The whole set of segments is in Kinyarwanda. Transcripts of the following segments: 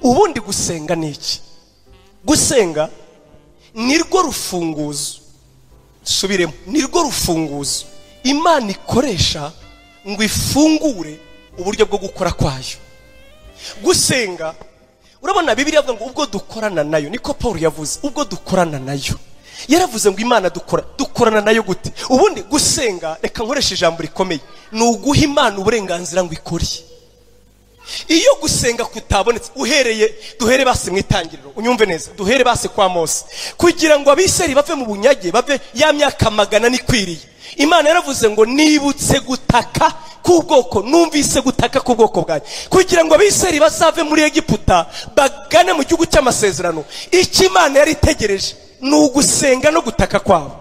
ubundi gusenga ni iki? Gusenga nirwo rufunguzo, subiremo, nirwo rufunguzo Imana ikoresha ngo ifungure uburyo bwo gukora kwayo. Gusenga, urabona Bibiliya avuga ngo ubwo dukorana nayo, niko Paul yavuze, ubwo dukorana nayo. Yaravuze ngo Imana dukorana nayo gute? Ubundi gusenga, reka nkoresha ijambo rikomeye, ni uguha Imana uburenganzira ngo ikore. Iyo gusenga kutabonetse, duhere base mu itangiriro, unyumve neza, duhere base kwa Mose, kugira ngo abiseri bave mu bunyage, bave ya myaka 100 nikwiriye. Imana yaravuze ngo nibutse gutaka kubwoko, numvise gutaka kubwoko bwanjye, kugira ngo abiseri bazave muri Egiputa bagane mu gihugu cy'amasezerano. Iki Imana yari itegereje ni ugusenga no gutaka kwabo,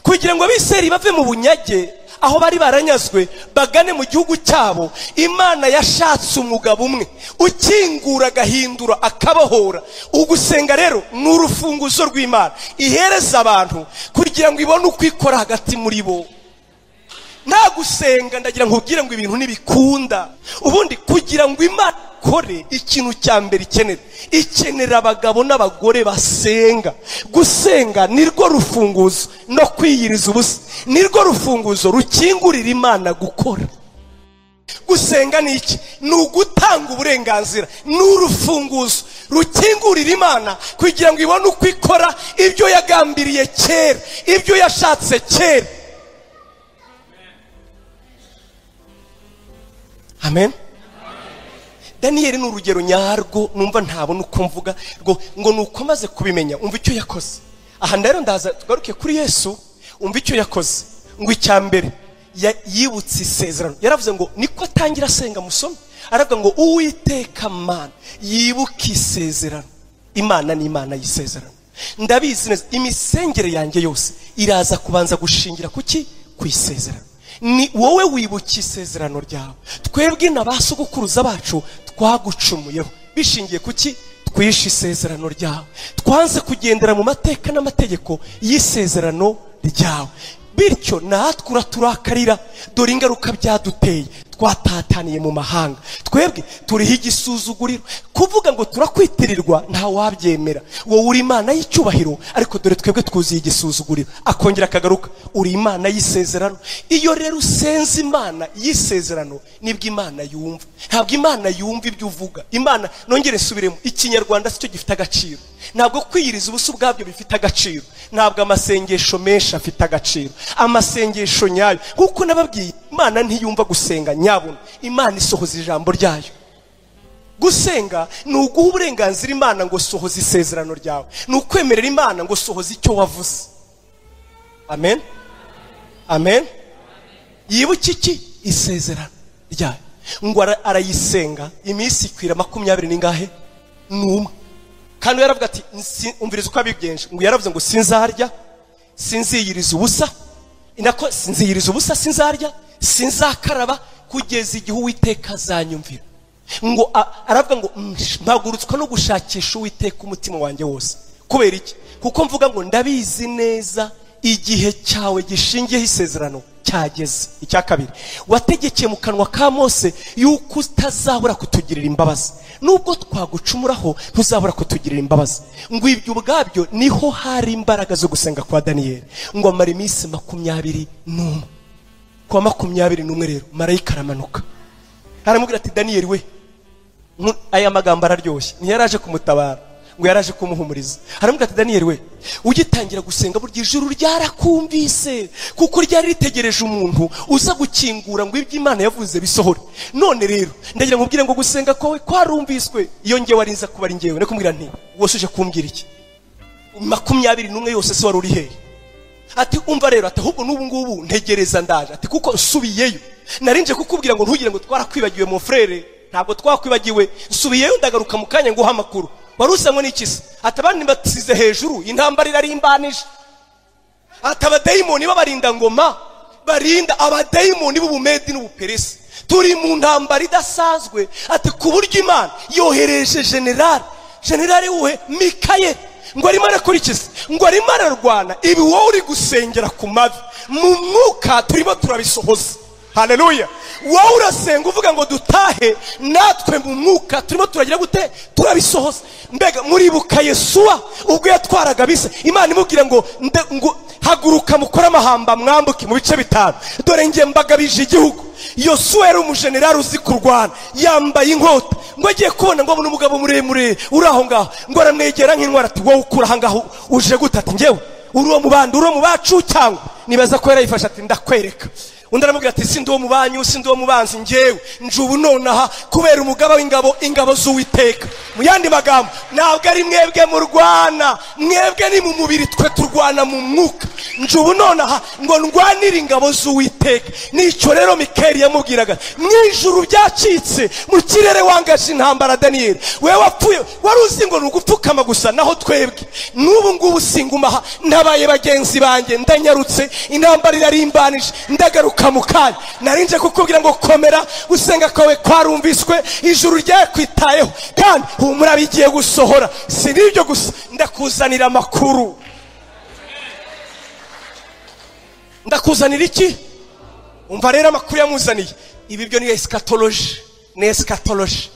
kugira ngo abiseri bave mu bunyage aho bari baranyazwe bagane mu gihugu cyabo. Imana yashatse umugabo umwe ukingura, agahindura, akabohora. Ugusenga rero ni urufunguzo rw'Imana ihereza abantu kugira ngo ibone uko ikora hagati muri bo. Nta gusenga ndagira nkubwire ngo ibintu nibikunda. Ubundi kugira ngo Imana ikore, ikintu cya mbere ikenera abagabo n'abagore basenga. Gusenga nirwo rufunguzo, no kwiyiriza ubusa nirwo rufunguzo rukingurira Imana gukora. Gusenga ni iki? Ni ugutanga uburenganzira, ni urufunguzo rukingurira Imana kugira ngo ibone uko ikora ibyo yagambiriye kera, ibyo yashatse kera. Amen. Daniel ni urugero nyarwo numva ntabona uko mvuga ngo nuko maze kubimenya umva icyo yakoze. Aha ndero ndaza tugaruke kuri Yesu, umva icyo yakoze. Ngo icyambere yibutse isezerano. Yaravuze ngo niko atangira asenga, musome, aravuga ngo Uwiteka Mana yibuka isezerano. Imana ni Imana y'isezerano. Ndabizi neza imisengere yanjye yose iraza kubanza gushingira kuki? Ku isezerano. Ni wowe wibuka isezerano ryawe. Twebwe n'abasugukuruza bacu twagucumuyeho bishingiye kuki? Twishe isezerano ryawe, twanze kugendera mu mateka n'amategeko y'isezerano ryawe, bityo natwe uraturakarira. Dore ingaruka byaduteye, twatataniye mu mahanga. Twebwe turiho igisuzuguriro, kuvuga ngo turakwitirirwa nta wabyemera. Wowe uri Imana y'icyubahiro, ariko dore twebwe twuziye igisuzuguriro. Akongera akagaruka, uri Imana y'isezerano. Iyo rero usenze Imana y'isezerano nibwo Imana yumva. Ntabwo Imana yumva ibyo uvuga. Imana, nongere nsubiremo, ikinyarwanda sicyo gifite agaciro. Ntabwo kwiyiriza ubusa ubwabyo bifite agaciro. Ntabwo amasengesho menshi afite agaciro. Amasengesho nyayo, kuko nababwiye, Imana ntiyumva gusenga nyabona. Imana isohoza ijambo ryayo. Gusenga ni uguha uburenganzira Imana ngo sohoza isezerano ryawe, ni ukwemerera Imana ngo sohoza icyo wavuze. Amen. Amen. Yibuka iki? Isezerano ryayo. Ngo arayisenga iminsi ikwira 20 n'ingahe? N'umwe. Kandi yaravuga ati umviriza uko abigenje. Ngo yaravuze ngo sinzarya, sinziyiriza ubusa, inako sinziyiriza ubusa, sinzarya, sinzakaraba kugeza igihe Uwiteka azanyumvira. Ngo aravuga ngo mpagurutswa no gushakisha Uwiteka umutima wanjye wose. Kubera iki? Kuko mvuga ngo ndabizi neza igihe cyawe gishingiyeho isezerano cyageze. Icya kabiri, wategekeye mu kanwa ka Mose yuko utazabura kutugirira imbabazi. Nubwo twagucumuraho ntuzabura kutugirira imbabazi. Ngo ibyo ubwabyo niho hari imbaraga zo gusenga kwa Daniel. Ngo amara iminsi 21. Kwa 21 rero marayika aramanuka, aramubwira ati Daniel we, aya magambo araryoshye. Ntiyaraje kumutabara, ngo yaraje kumuhumuriza. Aramubwira ati Daniel we, ugitangira gusenga burya ijuru ryarakumvise, kuko ryari ritegereje umuntu uza gukingura ngo ibyo Imana yavuze bisohore. None rero ndagira nkubwire ngo gusenga kwawe kwarumviswe. Iyo ngewe warinza kuba ari ngewe, nakumubwira nti wose uje kumbwira iki? 21 yose se wari uri hehe? Ati umva rero, ati ahubwo n'ubu ngubu ntegereza ndaje. Ati kuko nsubiyeyo narinje kukubwira ngo ntugire ngo twarakwibagiwe mu frere. Ntabwo twakwibagiwe, nsubiyeyo ndagaruka mu kanya ngo hamakuru. Warusanywe n'ikisi? Ati abandi basize hejuru, intambara irarimbanije. Ati abadayimoni babarinda ngoma, barinda abadayimoni b'Ubumedi n'Ubuperesi. Turi mu ntambara idasanzwe. Ati ku buryo Imana yohereje generali uhe Mikayeli, ngo arimo arakurikiza, ngo arimo ararwana. Ibi wowe uri gusengera ku mavi, mu mwuka turimo turabisohoza. haleluya. Wowe urasenga uvuga ngo dutahe, natwe mu mwuka turimo turagira gute? Turabisohoza. Mbega muribuka Yesuwa ubwo yatwaraga bise, Imana imubwira ngo haguruka mukora amahamba mwambuke mu bice 5, dore ngiye mbagabije igihugu. Yosuwa yari umujenerali uzi kurwana, yambaye inkota, ngo agiye kubona ngo abone umugabo muremure uri aho ngaho, ngo aramwegera nk'intwara ati wowe ukura aha ngaho uje gute? Ati ngewe uri uwo mu bandi, uri uwo mu bacu cyangwa? Nibaza ko yarayifashe ati ndakwereka. Undi aramubwira ati sindi uwo mu banyu, sindi uwo mu banzi, ngewe nje ubu nonaha kubera umugaba w'ingabo, ingabo z'Uwiteka. Mu yandi magambo, ntabwo ari mwebwe mu Rwana, mwebwe ni mu mubiri, twe turwana mu mwuka. Nje ubu nonaha ngo ndwanire ingabo z'Uwiteka. Nicyo rero Mikeli yamubwiraga, mwijuru byacitse, mu kirere wangaje intambara. Daniyeli, wewe wapfuye wari uzi ngo nugupfukama gusa, naho twebwe n'ubu ngubu singumaha, ndabaye bagenzi banjye, ndanyarutse, intambara irarimbanije, ndagaruka mukanya. Narinje kukubwira ngo komera, gusenga kwawe kwarumviswe, ijuru ryakwitayeho, kandi humura bigiye gusohora. Si nibyo gusa, ndakuzanira amakuru. Ndakuzanira iki? Umva rero amakuru yamuzaniye. Ibi byo ni eschatology,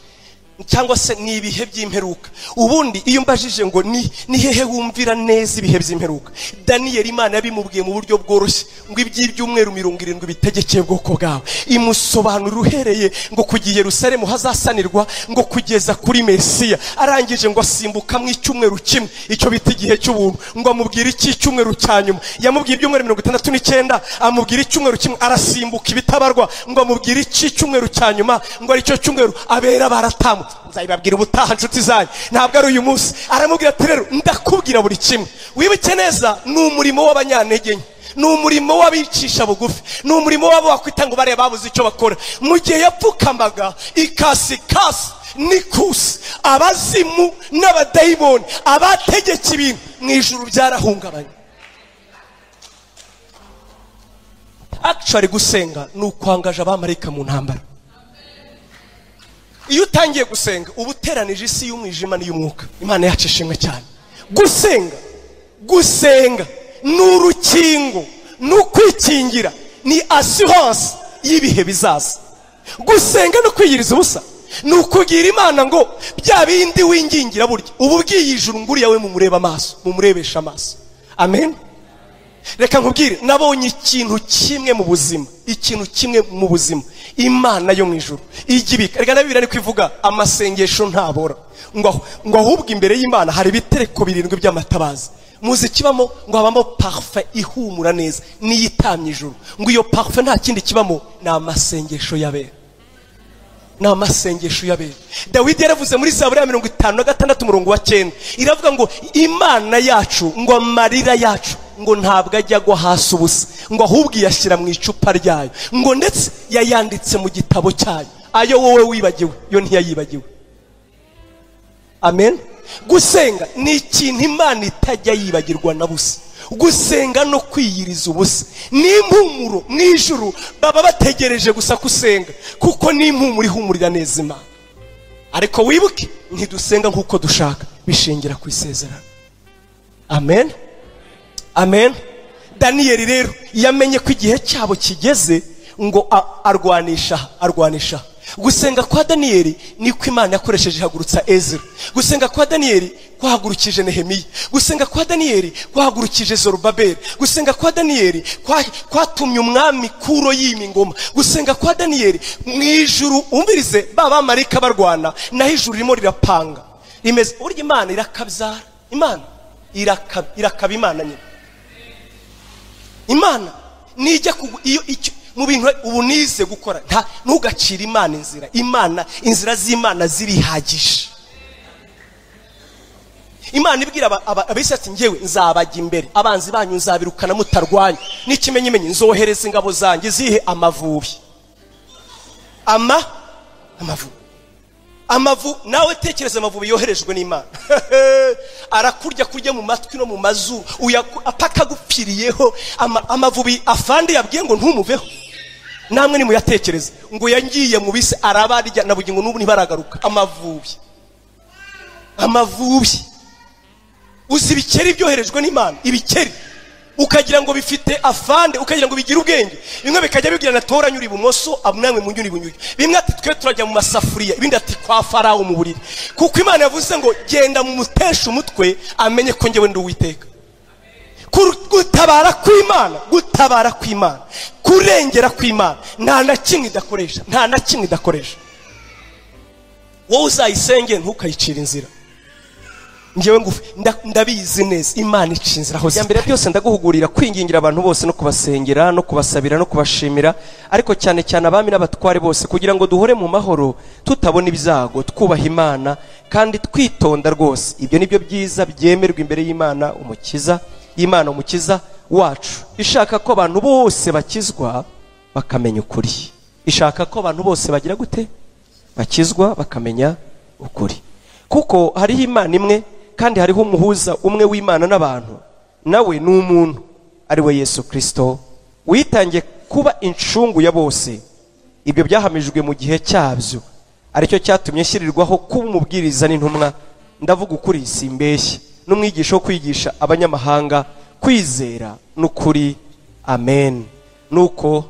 cyangwa se ni ibihe by'imperuka. Ubundi iyo mbajije ngo ni hehe wumvira neza ibihe by'imperuka, Daniyeli Imana yabimubwiye mu buryo bworoshye, ngo iby'ibyumweru 70 bitegekeye bwoko bwawe. Imusobanura uhereye ngo kugiye Yerusalemu hazasanirwa, ngo kugeza kuri Mesiya. Arangije ngo asimbuka mu icyumweru kimwe, icyo bita igihe cy'ubuntu. Ngo amubwira iki cyumweru cyanyuma, yamubwiye ibyumweru 69, amubwira icyumweru kimwe, arasimbuka ibitabarwa. Ngo amubwira iki cyumweru cyanyuma, ngo ari cyo cyumweru abera baratamu. Nzabibabwira ubutaha nshuti zanyu, ntabwo ari uyu munsi. Aramubwira ati rero ndakubwira buri kimwe, wibuke neza, ni umurimo w'abanyantege nke, ni umurimo w'abicisha bugufi, ni umurimo wabo wakwita ngo bare babuze icyo bakora. Mu gihe yapfukamaga ikasikasi n'ikusi, abazimu n'abadayimoni, abategeka ibintu mu ijuru byarahungabanye. Actually gusenga ni ukwangaje abamarayika mu ntambara. Iyo utangiye gusenga uba uteranije isi y'umwijima n'iy'umwuka. Imana yacu ishimwe cyane. Gusenga ni urukingo, ni ukwikingira, ni assurance y'ibihe bizaza. Gusenga no kwiyiriza ubusa ni ukugira Imana ngo bya bindi wingingira burya ubu bwiye ijuru nguriya we mumureba amaso, mumurebesha amaso. Amen. Reka nkubwire, nabonye ikintu kimwe mu buzima, ikintu kimwe mu buzima Imana yo mu ijuru igibika. Reka nabibira ni kwivuga amasengesho ntabora, ngo ahubwo imbere y'Imana hari ibitereko 7 by'amatabaza. Muzi kibamo ngo habamo parfum ihumura neza, niyitamye ijuru. Ngo iyo parfum nta kindi kibamo, na amasengesho y'abera, na amasengesho y'abera. Dawidi yaravuze muri Zaburi ya 56:9 iravuga ngo Imana yacu, ngo amarira yacu ngo ntabwo ajya agwa hasi ubusa, ngo ahubwo yashyira mu icupa ryayo, ngo ndetse yayanditse mu gitabo cyayo. Ayo wowe wibagiwe yo ntiyayibagiwe. Amen. Gusenga ni ikintu Imana itajya yibagirwa na busa. Gusenga no kwiyiriza ubusa ni impumuro mu ijuru, baba bategereje gusa kusenga, kuko ni impumuro ihumurira neza Imana. Ariko wibuke, ntidusenga nk'uko dushaka, bishingira ku isezerano. Amen. Amen. Daniyeli rero yamenye ko igihe cyabo kigeze, ngo arwanisha. Gusenga kwa Daniyeli niko Imana yakoresheje ihagurutsa Ezra. Gusenga kwa Daniyeli kwahagurukije Nehemiya. Gusenga kwa Daniyeli kwahagurukije Zorobabeli. Gusenga kwa Daniyeli kwatumye umwami Kuro yima ingoma. Gusenga kwa Daniyeli mu ijuru, umvirize, baba marika barwana, naho ijuru ririmo rirapanga. Rimeze urya Imana irakabyara, Imana irakaba Imana nyine. Imana nijya iyo mu bintu ubu nize gukora, ntugacira Imana inzira. Imana, inzira z'Imana zirihagije. Imana ibwira abisi ati ngewe nzabajya imbere, abanzi banyu nzabirukana mutarwanya, n'ikimenyimenyi nzohereza ingabo zanjye zihe amavubi. Amavubi nawe tekereza, amavubi yoherejwe n'Imana arakurya mu matwi no mu mazuru, apaka gupfiriyeho. Amavubi afande yabwiye ngo ntumuveho. Namwe ni muyatekereza, ngo yangiye mu bise arabarya na bugingo n'ubu ntibaragaruka. Amavubi uzi ibikeri byoherejwe n'Imana, ibikeri ukagira ngo bifite afande, ukagira ngo bigira ubwenge. Bimwe bikajya bigira na tora nyuri ibumoso, namwe mu nyuri bunyuri. Bimwe ati twe turajya mu masafuriya, ibindi ati kwa Farawo mu buriri. Kuko Imana yavuze ngo genda mu mutesha umutwe amenye ko njyewe ndi Uwiteka. Gutabara kw'Imana, kurengera kw'Imana nta na kimwe idakoresha. Wowe uzayisenge ntukayicira inzira. Ngewe ndabizi neza Imana ica inzira hose. Mbere byose ndaguhugurira kwingingira abantu bose no kubasengera no kubasabira no kubashimira, ariko cyane cyane abami n'abatware bose, kugira ngo duhore mu mahoro tutabona ibyago, twubaha Imana kandi twitonda rwose. Ibyo nibyo byiza byemerwa imbere y'Imana umukiza wacu. Ishaka ko abantu bose bakizwa bakamenya ukuri. Ishaka ko abantu bose bagira gute? Bakizwa bakamenya ukuri. Kuko hariho Imana imwe kandi hariho umuhuza umwe w'Imana n'abantu, nawe ni umuntu, ari we Yesu Kristo, witangiye kuba incungu ya bose. Ibyo byahamijwe mu gihe cyabyo, aricyo cyatumye shyirirwaho kuba umubwiriza n'intumwa, ndavuga ukuri simbeshye, n'umwigisha wo kwigisha abanyamahanga kwizera n'ukuri. Amen. Nuko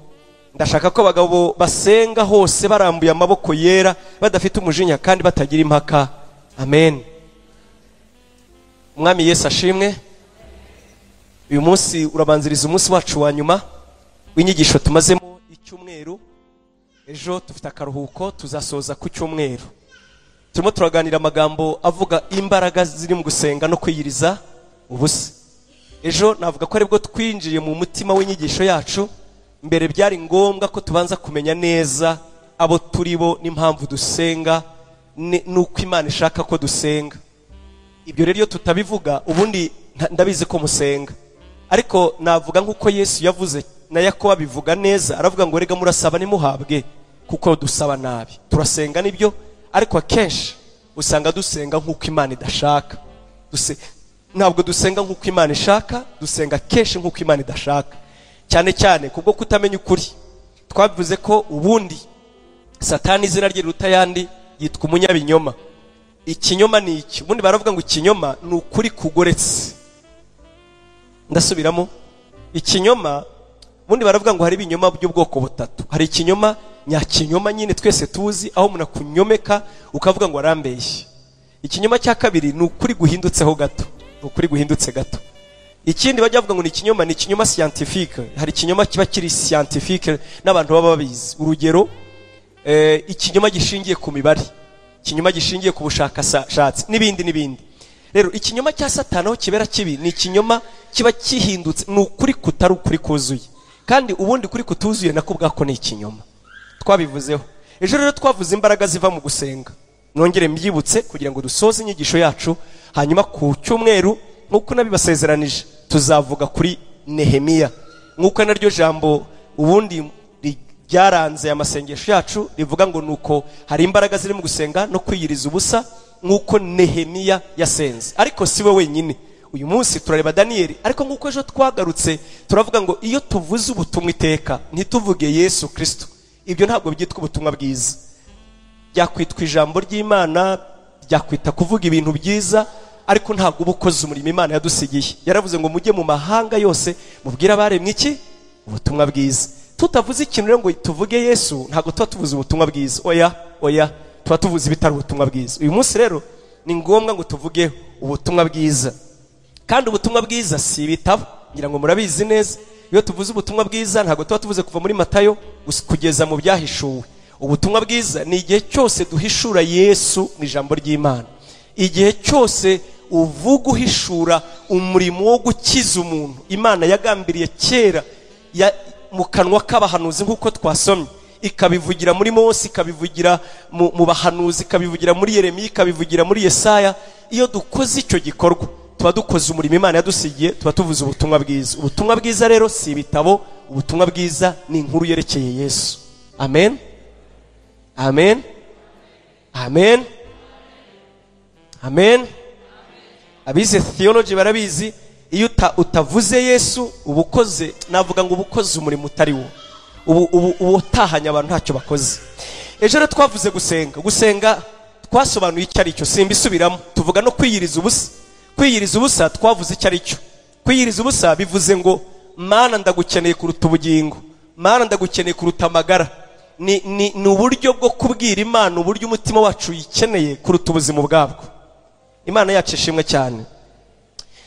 ndashaka ko abagabo basenga hose barambuye amaboko yera, badafite umujinya kandi batagira impaka. Amen. Umwami Yesu ashimwe. Uyu munsi urabanziriza umunsi wacu wa nyuma w'inyigisho tumazemo icyumweru. Ejo dufite akaruhuko, tuzasoza ku cyumweru. Turimo turaganira amagambo avuga imbaraga ziri mu gusenga no kwiyiriza ubusa. Ejo navuga ko aribwo twinjiye mu mutima w'inyigisho yacu. Mbere byari ngombwa ko tubanza kumenya neza abo turibo n'impamvu dusenga, nuko Imana ishaka ko dusenga. Ibyo rero iyo tutabivuga ubundi ndabizi ko musenga, ariko navuga nk'uko Yesu yavuze na Yakobo bivuga neza, aravuga ngo rega murasaba nimuhabwe kuko dusaba nabi. Turasenga nibyo, ariko akenshi usanga dusenga nk'uko Imana idashaka. Ntabwo dusenga nk'uko Imana ishaka, dusenga kenshi nk'uko Imana idashaka, cyane cyane kubwo kutamenya ukuri. Twabivuze ko ubundi Satani izina rye riruta yandi yitwa umunyabinyoma. Ikinyoma ni iki? Ubundi baravuga ngo ikinyoma ni ukuri kugoretse. Ndasubiramo, ikinyoma ubundi baravuga ngo hari ibinyoma by'ubwoko butatu. Hari ikinyoma nyakinyoma nyine twese tuzi, aho umuntu akunyomeka ukavuga ngo arambeshye. Ikinyoma cya kabiri ni ukuri guhindutseho gato, ukuri guhindutse gato. Ikindi bajya bavuga ngo ni ikinyoma scientifique. Hari ikinyoma kiba kiri scientifique n'abantu baba babizi. Urugero, ikinyoma gishingiye ku mibare, ikinyoma gishingiye ku bushakashatsi n'ibindi. Rero ikinyoma cya Satani aho kibera kibi ni ikinyoma kiba kihindutse, ni ukuri kutari ukuri kuzuye, kandi ubundi kuri kutuzuye nako bwako ni ikinyoma. Twabivuzeho ejo. Rero twavuze imbaraga ziva mu gusenga. Nongere mbyibutse kugira ngo dusoze inyigisho yacu, hanyuma ku cyumweru nk'uko nabibasezeranije tuzavuga kuri Nehemiya, nk'uko naryo jambo ubundi ryaranze amasengesho yacu rivuga ngo nuko hari imbaraga ziri mu gusenga no kwiyiriza ubusa, nk'uko Nehemiya yasenze. Ariko si we wenyine. Uyu munsi turareba Daniyeli, ariko nk'uko ejo twagarutse turavuga ngo iyo tuvuze ubutumwa iteka ntituvuge Yesu Kristo, ibyo ntabwo byitwa ubutumwa bwiza. Byakwitwa ijambo ry'Imana, byakwita kuvuga ibintu byiza, ariko ntabwo ubukoze umurimo Imana yadusigiye. Yaravuze ngo mujye mu mahanga yose mubwire abaremwe iki? Ubutumwa bwiza. Tutavuze ikintu rero ngo tuvuge Yesu, ntabwo tuba tuvuze ubutumwa bwiza. Oya, tuba tuvuze ibitari ubutumwa bwiza. Uyu munsi rero ni ngombwa ngo tuvuge ubutumwa bwiza. Kandi ubutumwa bwiza si ibitabo, ngira ngo murabizi neza. Iyo tuvuze ubutumwa bwiza ntabwo tuba tuvuze kuva muri Matayo kugeza mu byahishuwe. Ubutumwa bwiza ni igihe cyose duhishura Yesu mu ijambo ry'Imana. Igihe cyose uvuga uhishura umurimo wo gukiza umuntu Imana yagambiriye kera mu kanwa k'abahanuzi, nk'uko twasomye, ikabivugira muri Mose, ikabivugira mu bahanuzi, ikabivugira muri Yeremiya, ikabivugira muri Yesaya. Iyo dukoze icyo gikorwa tuba dukoze umurimo Imana yadusigiye, tuba tuvuze ubutumwa bwiza. Ubutumwa bwiza rero si ibitabo, ubutumwa bwiza ni inkuru yerekeye Yesu. Amen. Abize theology barabizi, iyo utavuze Yesu ubukoze, navuga ngo ubukoze umurimo utari wo, ubu utahanya abantu ntacyo bakoze. Ejo rero twavuze gusenga twasobanuye icyo ari cyo, simbisubiramo. Tuvuga no kwiyiriza ubusa. Kwiyiriza ubusa twavuze icyo ari cyo. kwiyiriza ubusa bivuze ngo Mana ndagukeneye kuruta ubugingo, Mana ndagukeneye kuruta amagara. Ni uburyo bwo kubwira Imana uburyo umutima wacu yikeneye kuruta ubuzima bwabwo. Imana yacu ishimwe cyane.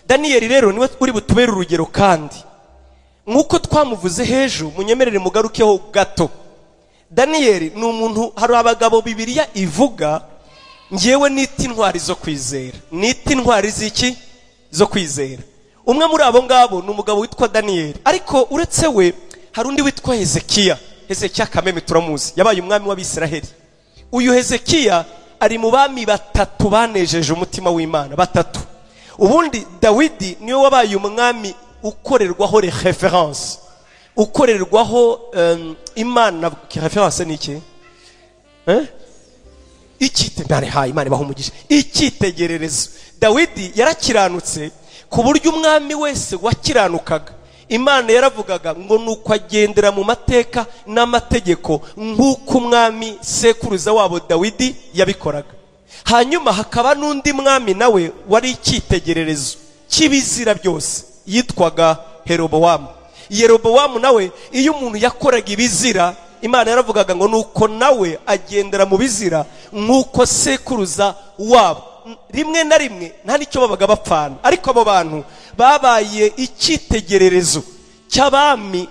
Daniyeli rero niwe uri butubere urugero, kandi nkuko twamuvuze hejuru, munyemerere mugarukeho gato. Daniyeli ni umuntu, hari abagabo Bibiliya ivuga ngewe nita intwari zo kwizera. Nita intwari z'iki? Zo kwizera. Umwe muri abo ngabo ni umugabo witwa Daniyeli, ariko uretse we hari undi witwa Hezekiya. Hezekiya Kameme turamuzi, yabaye umwami w'Abisiraheli. Uyu Hezekiya ari mu bami batatu banejeje umutima w'Imana, batatu. Ubundi Dawidi niwe wabaye umwami ukorerwaho reference, ukorerwaho Imana. Reference ni iki? Icyitegererezo. Imana ibaho umugisha. Icyitegererezo. Dawidi yarakiranutse ku buryo umwami wese wakiranukaga Imana yaravugaga ngo nuko agendera mu mateka n'amategeko nk'uko umwami sekuruza wabo Dawidi yabikoraga. Hanyuma hakaba n'undi mwami nawe wari icyitegererezo cy'ibizira byose, yitwaga Yerobowamu. Yerobowamu nawe iyo umuntu yakoraga ibizira, Imana yaravugaga ngo nuko nawe agendera mu bizira nk'uko sekuruza wabo. Rimwe na rimwe nta nicyo babaga bapfana, ariko abo bantu babaye icyitegererezo cy'abami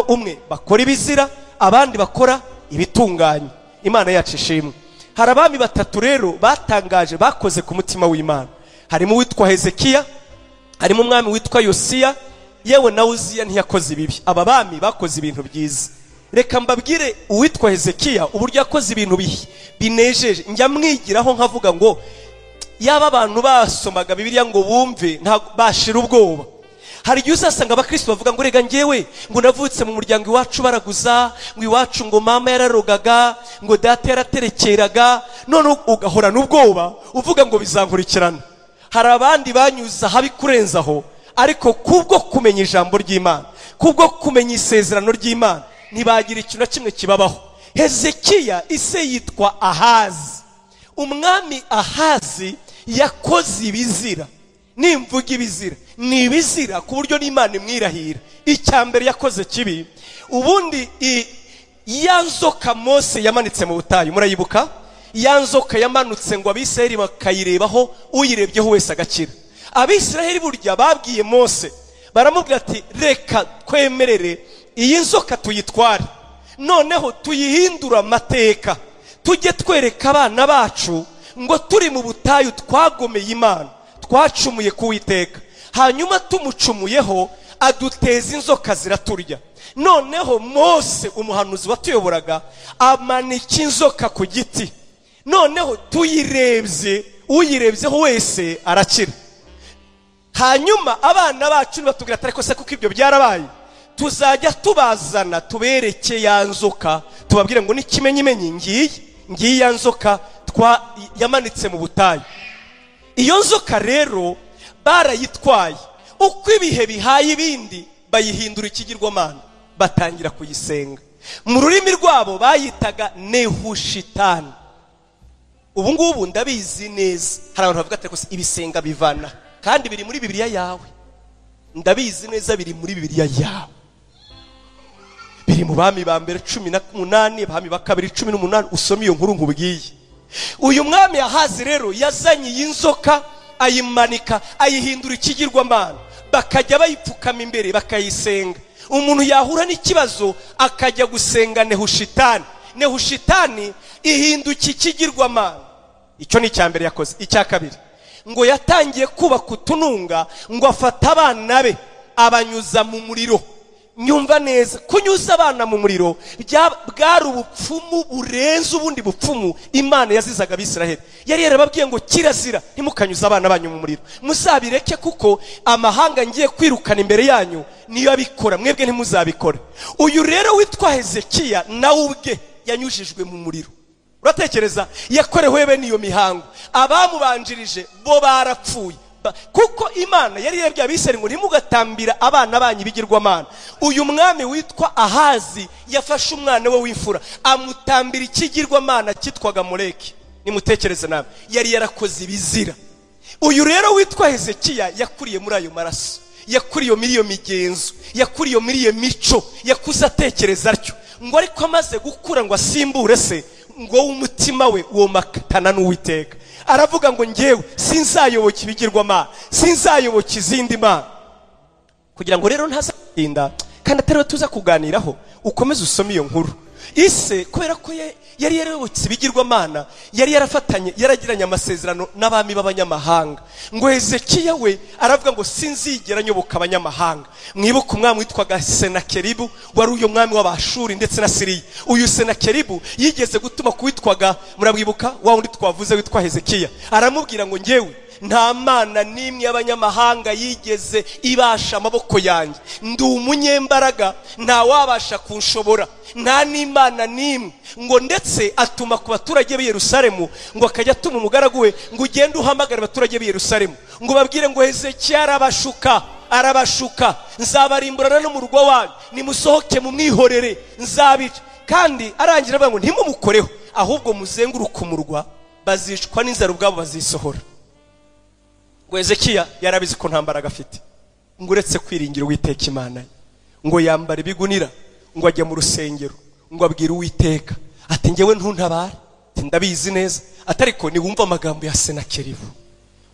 umwe bakora ibizira, abandi bakora ibitunganye. Imana yacu ishimwe. Hari abami batatu rero batangaje bakoze ku mutima w'Imana. Harimo uwitwa Hezekiya, harimo umwami witwa Yosiya, yewe na Uziya ntiyakoze ibibi. Aba bami bakoze ibintu byiza. Reka mbabwire uwitwa Hezekiya uburyo yakoze ibintu binejeje. Njya mwigiraho nkavuga ngo yaba abantu basomaga Bibiliya ngo bumve bashira ubwoba. Hari igihe usasanga abakristo bavuga ngo rega ngewe ngo navutse mu muryango iwacu baraguza, ngo iwacu ngo mama yararogaga, ngo data yaraterekeraga, none ugahora n'ubwoba uvuga ngo bizankurikirana. Hari abandi banyuza habi kurenzaho, ariko kubwo kumenya ijambo ry'Imana, kubwo kumenya isezerano ry'Imana, ntibagira ikintu na kimwe kibabaho. Hezekiya ise yitwa Ahazi. Umwami Ahazi yakoze ibizira. Nimvuga ibizira, ni ibizira ku buryo n'Imana imwirahira. Icyambere yakoze kibi, ubundi ya nzoka Mose yamanitse mu butayu, murayibuka? Ya nzoka yamanutse ngo Abisiraheli bakayirebaho, uyirebyeho wese agakira. Abisiraheli burya babwiye Mose, baramubwira ati reka twemerere iyi nzoka tuyitware, noneho tuyihindura amateka, tujye twereka abana bacu ngo turi mu butayu twagomeye Imana, twacumuye ku Uwiteka, hanyuma tumucumuyeho aduteza inzoka ziraturya. Noneho Mose umuhanuzi watuyoboraga amanika inzoka ku giti, noneho tuyirebye, uyirebyeho wese arakira. Hanyuma abana bacu batubwira ati ariko se kuko ibyo byarabaye, tuzajya tubazana tubereke ya nzoka, tubabwire ngo n'ikimenyimenyi ngiyi ya nzoka yamanitse mu butayu. Iyo nzoka rero barayitwaye, uko ibihe bihaye ibindi bayihindura ikigirwamana, batangira kuyisenga. Mu rurimi rwabo bayitaga Nehushitani. Ubu ngubu ndabizi neza hari abantu bavuga ati ibisenga bivana, kandi biri muri Bibiliya yawe. Ndabizi neza biri muri Bibiliya yawe, biri mu bami ba mbere 18, bami ba kabiri 18. Usome iyo nkuru nkubwiye. Uyu mwami Ahazi rero yazanye iyi nzoka, ayimanika, ayihindura ikigirwamana, bakajya bayipfukama imbere bakayisenga. Umuntu yahura n'ikibazo akajya gusenga Nehushitani. Nehushitani ihinduka ikigirwamana. Icyo ni cyambere yakoze. Icya kabiri, ngo yatangiye kubaka utununga, ngo afata abana be abanyuza mu muriro. Nyumva neza, kunyuza abana mu muriro bwari ubupfumu burenze ubundi bupfumu Imana yazizaga Abisiraheli. Yari yarababwiye ngo kirazira ntimukanyuza abana banyu mu muriro, muzabireke kuko amahanga ngiye kwirukana imbere yanyu niyo abikora, mwebwe ntimuzabikora. Uyu rero witwa Hezekiya nawe ubwe yanyujijwe mu muriro. Uratekereza, yakorewe bene iyo mihango, abamubanjirije bo barapfuye, kuko Imana yari yabwiye Abisirayeli ngo ntimugatambira abana banyu ibigirwamana. Uyu mwami witwa Ahazi yafashe umwana we w'imfura amutambira ikigirwamana cyitwaga Moleki. Nimutekereze nawe, yari yarakoze ibizira. Uyu rero witwa Hezekiya yakuriye muri ayo maraso, yakuriye muri iyo migenzo, yakuriye muri iyo mico, yakuze atekereza atyo. Ngo ariko amaze gukura ngo asimbure se, ngo umutima we womakatana n'Uwiteka. Aravuga ngo ngewe sinzayoboka ibigirwamana, sinzayoboka izindi mana. Kugira ngo rero ntazatinda kandi atari tuza kuganiraho, ukomeze usome iyo nkuru. Ise kubera ko yari yarayobotse ibigirwamana, yari yarafatanye, yaragiranye amasezerano n'abami b'abanyamahanga. Ngo Hezekiya we aravuga ngo sinzigera nyoboka abanyamahanga. Mwibuka umwami witwaga Senakeribu, wari uyo mwami w'Abashuri ndetse na Siriya. Uyu Senakeribu yigeze gutuma kuwitwaga, murabwibuka wa wundi twavuze witwa Hezekiya, aramubwira ngo ngewe nta mana n'imwe y'abanyamahanga yigeze ibasha amaboko yanjye, ndi umunyembaraga, nta wabasha kunshobora, nta n'imana n'imwe. Ngo ndetse atuma ku baturage b'i Yerusalemu, ngo akajya atuma umugaragu we ngo ugende uhamagara abaturage b'i Yerusalemu, ngo babwire ngo Hezekiya arabashuka, nzabarimburana no mu rugo wanyu, nimusohoke mu mwihorere, nzabica. Kandi arangira avuga ngo ntimumukoreho, ahubwo muzenguruke umurwa, bazicwa n'inzara ubwabo bazisohora. Ngo Hezekiya yarabizi ko nta mbaraga afite, ngo uretse kwiringira Uwiteka Imana ye. Ngo yambara ibigunira, ngo ajya mu rusengero, ngo abwira Uwiteka ati ngewe ntuntabare, ndabizi neza, atariko ni wumva amagambo ya Senakeribu,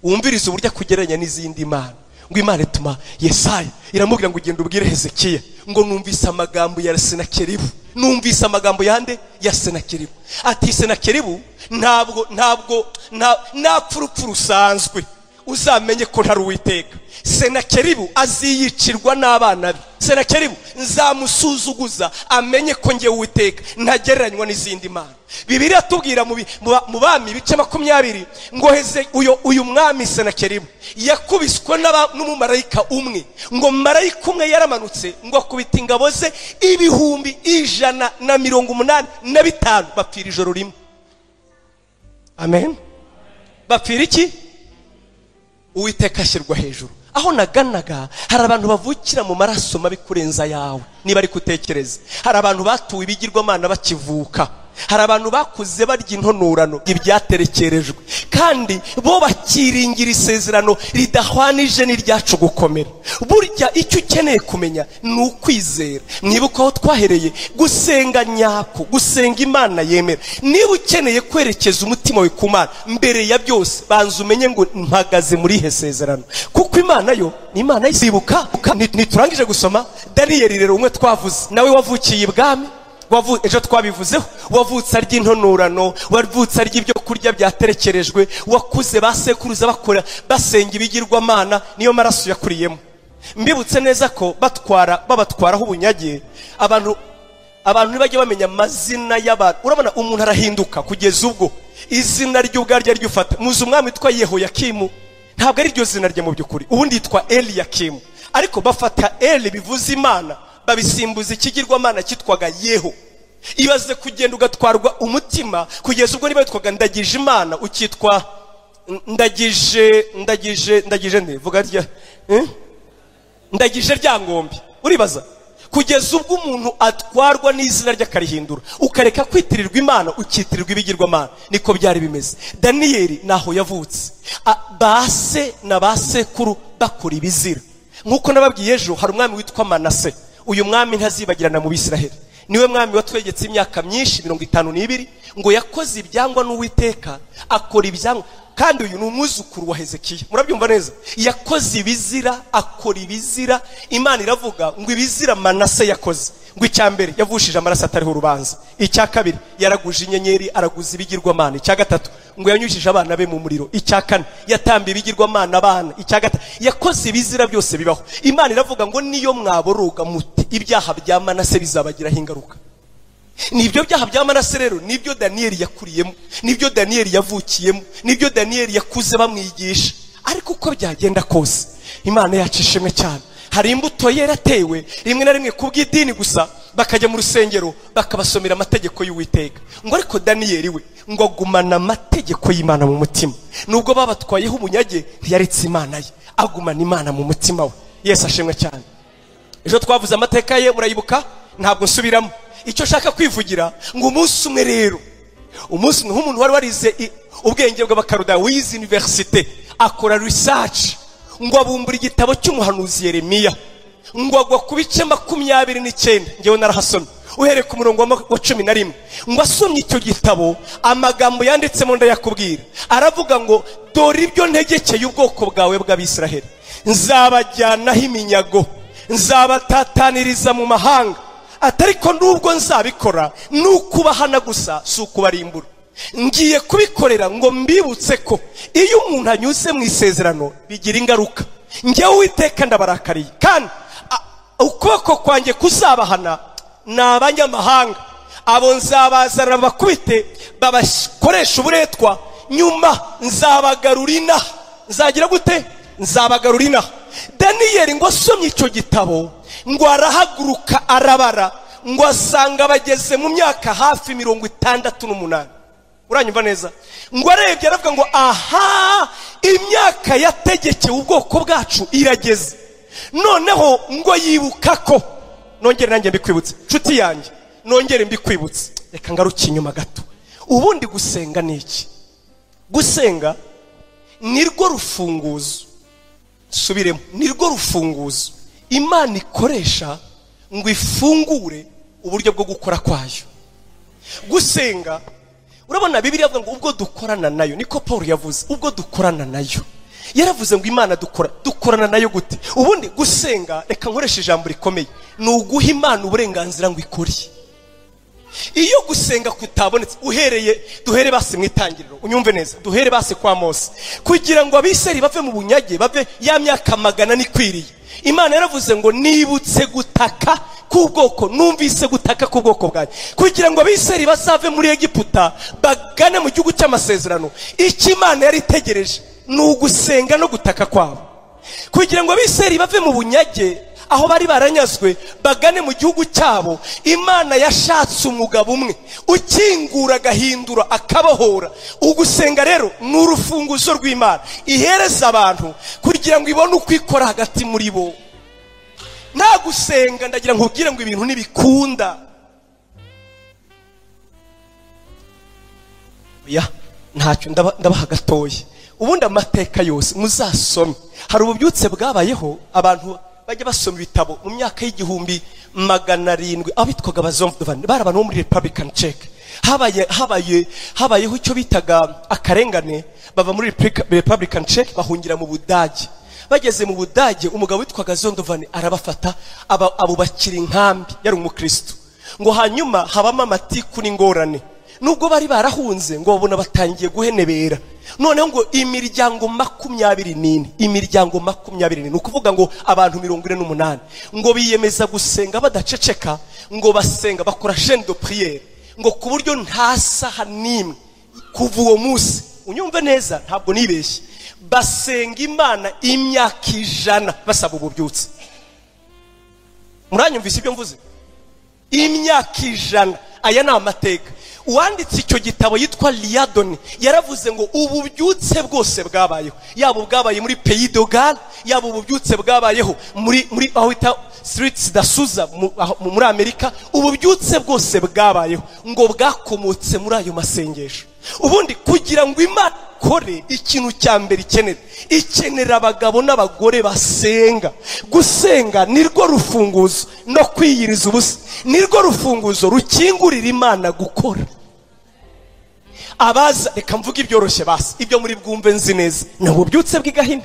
wumviriza uburyo kugereranya n'izindi mana. Ngo Imana ituma Yesaya iramubwira ngo ugende ubwire Hezekiya ngo numvise amagambo ya Senakeribu, numvise amagambo yande ya Senakeribu. Ati Senakeribu ntabwo rusanzwe, uzamenye ko ntari Uwiteka. Senakeribu aziyicirwa n'abana be. Senakeribu nzamusuzuguza, amenye ko ngewe Uwiteka ntagereranywa n'izindi mana. Bibiliya tubwira mu Bami ibice 20 ngo uyu mwami Senakeribu yakubiswe n'umumarayika umwe. Ngo marayika umwe yaramanutse ngo akubita ingabo ze 185 bapfira ijoro rimwe. Amen. Bapfira iki? Uwiteka ashyirwa hejuru. Aho naganaga hari abantu bavukira mu maraso mabi kurenza yawe. Niba ari kutekereza, hari abantu batuwe ibigirwamana bakivuka, hari abantu bakuze barya intonurano ibyaterekerejwe, kandi bo bakiringira isezerano ridahwanije n'iryacu gukomera. Burya icyo ukeneye kumenya ni ukwizera. Mwibuka aho twahereye, gusenga nyako, gusenga Imana yemera. Niba ukeneye kwerekeza umutima we ku Mana, mbere ya byose banza umenye ngo mpagaze muri ihe sezerano, kuko Imana yo ni Imana yisibuka. Niturangije gusoma Daniyeli rero umwe twavuze, nawe wavukiye ibwami, ejo twabivuzeho, wavutse arya intonurano, wavutse arya ibyo kurya byaterekerejwe, wakuze basekuruza bakora basenga ibigirwamana, niyo maraso yakuriyemo. Mbibutse neza ko babatwaraho ubunyage, abantu ntibajya bamenya amazina y'abantu. Urabona umuntu arahinduka kugeza ubwo izina ry'ubwaryo ryufata. Muzi umwami witwa Yehoyakimu, ntabwo ari ryo zina rye mu by'ukuri, ubundi yitwa Eliyakimu, ariko bafata Eli bivuze Imana, babisimbuza ikigirwamana cyitwaga Yeho. Ibaze kugenda ugatwarwa umutima kugeza ubwo niba yitwaga Ndagije Imana ukitwa Ndagije nde vuga rya Ndagije Ryangombe. Uribaza kugeza ubwo umuntu atwarwa n'izina rye akarihindura, ukareka kwitirirwa Imana ukitirirwa ibigirwamana. Niko byari bimeze. Daniyeli naho yavutse, base na basekuru bakora ibizira. Nkuko nababwiye ejo, hari umwami witwa Manase. Uyu mwami ntazibagirana mu Bisiraheli, niwe mwami watwegetse imyaka myinshi 52, ngo yakoze ibyangwa n'Uwiteka, akora ibyangwa. Kandi uyu ni umwuzukuru wa Hezekiya, murabyumva neza. Yakoze ibizira, akora ibizira. Imana iravuga ngo ibizira Manase yakoze, ngo icya mbere yavushije amaraso atariho urubanza, icya kabiri yaraguje inyenyeri, araguza ibigirwamana, icya gatatu ngo yanyujije abana be mu muriro, icya kane yatambiye ibigirwamana abana, icya gatatu yakoze ibizira byose bibaho. Imana iravuga ngo niyo mwaboroga muti ibyaha bya Manase bizabagiraho ingaruka. Nibyo byaha bya Manase rero nibyo Daniyeli yakuriyemo, nibyo Daniyeli yavukiyemo, nibyo Daniyeli yakuze bamwigisha. Ariko uko byagenda kose Imana yacu ishimwe cyane. Hari imbuto yeratewe rimwe na rimwe kubw'idini gusa, bakajya mu rusengero bakabasomera amategeko y'Uwiteka. Ngo ariko Daniyeli we ngo agumana amategeko y'Imana mu mutima. Nubwo babatwayeho ubunyage, ntiyaretse Imana ye, agumana Imana mu mutima we. Yesu ashimwe cyane. Ejo twavuze amateka ye, murayibuka, ntabwo nsubiramo. Icyo shaka kwivugira ngo umunsi umwe rero, umunsi nk'umuntu wari warize ubwenge bw'Abakaruda, wize universite, akora research, ngo abumbura igitabo cy'umuhanuzi Yeremiya, ngo agwa ku bice 29. ngewe narahasomye uhereye ku murongo wa 11. ngo asomye icyo gitabo, amagambo yanditsemo ndayakubwira. Aravuga ngo dore ibyo ntegekeye ubwoko bwawe bw'Abisiraheli, nzabajyanaho iminyago, nzabatataniriza mu mahanga, atariko nubwo nzabikora n'ukubahana gusa si ukubarimbura. Ngiye kubikorera ngo mbibutse ko iyo umuntu anyuze mu isezerano bigira ingaruka. Ngewe Uwiteka ndabarakariye, kandi ukuboko kwanjye kuzabahana n'abanyamahanga. Abo nzabazana bakubite babakoresha uburetwa, nyuma nzabagarura inaha. Nzagira gute? Nzabagarura inaha. Daniyeli ngo asomye icyo gitabo, ngo arahaguruka arabara, ngo asanga bageze mu myaka hafi 68. Uranyumva neza? Ngo arebye aravuga ngo aha, imyaka yategekeye ubwoko bwacu irageze. Noneho ngo yibuka ko, nongere nanjye mbikwibutse nshuti yanjye, nongere mbikwibutse, reka ngaruke inyuma gato. Ubundi gusenga ni iki? Gusenga nirwo rufunguzo, subiremo, nirwo rufunguzo Imana ikoresha ngo ifungure uburyo bwo gukora kwayo. Gusenga, urabona Bibiliya ivuga ngo ubwo dukorana nayo, niko Paul yavuze, ubwo dukorana nayo. Yaravuze ngo Imana dukorana nayo gute? Ubundi gusenga, reka nkoresha ijambo rikomeye, ni uguha Imana uburenganzira ngo ikore. Iyo gusenga kutabonetse, duhere basi mu itangiriro, unyumve neza, duhere basi kwa Mose, kugira ngo Abisirayeli bave mu bunyage, bave ya myaka 100 nikwiriye. Imana yaravuze ngo nibutse gutaka k'ubwoko, numvise gutaka k'ubwoko bwanjye, kugira ngo Abisirayeli bazave muri Egiputa bagane mu gihugu cy'amasezerano. Icyo Imana yari itegereje ni ugusenga no gutaka kwabo, kugira ngo Abisirayeli bave mu bunyage aho bari baranyazwe bagane mu gihugu cyabo. Imana yashatse umugabo umwe ukingura, agahindura, akabohora. Ugusenga rero ni urufunguzo rw'Imana ihereza abantu kugira ngo ibone uko ikora hagati muri bo. Nta gusenga ndagira nkubwire ngo ibintu ntibikunda. Ntacyo ndabaha gatoya. Ubundi amateka yose muzasome, hari ububyutse bwabayeho, abantu bajya basoma ibitabo mu myaka y'igihumbi 700 abitwaga abazomvani, bari abantu bo muri Republican Czech. Habayeho icyo bitaga akarengane, bava muri Republican Czech bahungira mu Budage. Bageze mu Budage, umugabo witwaga Zondovani arabafata, abo bakiri inkambi, yari umukristo. Ngo hanyuma habamo amatiku n'ingorane, nubwo bari barahunze ngo babona batangiye guhenebera. Noneho ngo imiryango 24, imiryango 24, nukuvuga ngo abantu 48 ngo biyemeza gusenga badaceceka, ngo basenga bakora chaîne de prière, ngo ku buryo nta saha nimwe kuva uwo munsi, unyumve neza ntabwo nibeshye, basenga Imana imyaka 100 basaba ububyutse. Muranyumvise ibyo mvuze? Imyaka 100. Aya ni amateka. Uwanditse icyo gitabo yitwa Liadoni yaravuze ngo ububyutse bwose bwabayeho, yaba bwabaye muri Pays de Galles, yaba ububyutse bwabayeho muri aho ita Streets da Suza muri Amerika, ububyutse bwose bwabayeho ngo bwakomotse muri ayo masengesho. Ubundi kugira ngo Imana kore, ikintu cya mbere ikenera abagabo n'abagore basenga. Gusenga nirwo rufunguzo, no kwiyiriza ubusa nirwo rufunguzo rukingurira Imana gukora. Abaza, reka mvuga ibyoroshye basi, ibyo muri bwumve nzi neza, ni ububyutse bw'igahini.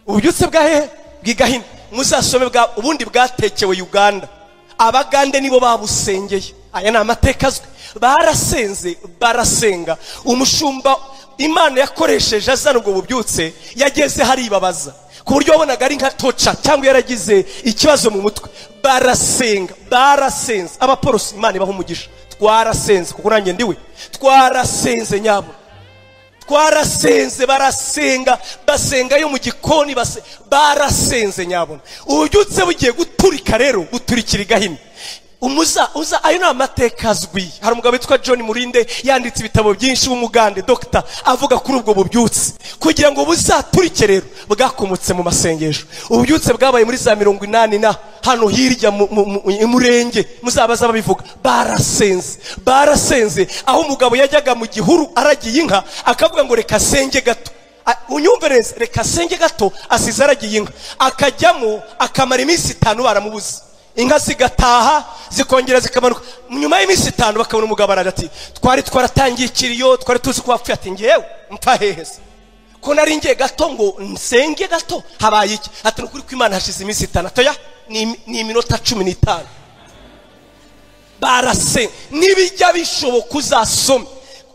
Ububyutse bw'igahini muzasome ubundi bwatekewe Uganda. Abagande nibo babusengeye. Aya ni amateka azwi. Barasenga. Umushumba Imana yakoresheje azana ubwo bubyutse yageze hari ibabaza, ku buryo wabonaga ari nka toca cyangwa yaragize ikibazo mu mutwe. Barasenze. Abaporosi Imana ibaha umugisha, twarasenze kuko nanjye ndiwe, twarasenze nyabo, twarasenze. Barasenga, basenga yo mu gikoni, barasenze nyabo. Ububyutse bugiye guturika rero, guturikira igahini. Ayo ni amateka azwi. Hari umugabo witwa John Murinde yanditse ibitabo byinshi w'umugande Dr. avuga kuri ubwo bubyutse, kugira ngo buzaturike rero bwakomotse mu masengesho. Ububyutse bwabaye muri za 80 na hano hirya mu murenge, muzabaza babivuga. Barasenze aho umugabo yajyaga mu gihuru aragiye inka, akavuga ngo reka senge gato. unyumve neza, reka senge gato asize aragiye inka akajyamo akamara iminsi 5 baramubuze, inka zigataha zikongera zikamanuka. Nyuma y'iminsi 5 bakabona umugabo arati twari twaratangiye ikiriyo, twari tuzi ko wapfuye. Ati ngewe mpfa hehese ko nari ngiye gato ngo nsenge gato, habaye iki? Ati nukuri ko Imana hashize iminsi 5. Atoya ni iminota 15 barase. Nibijya bishoboka uzasome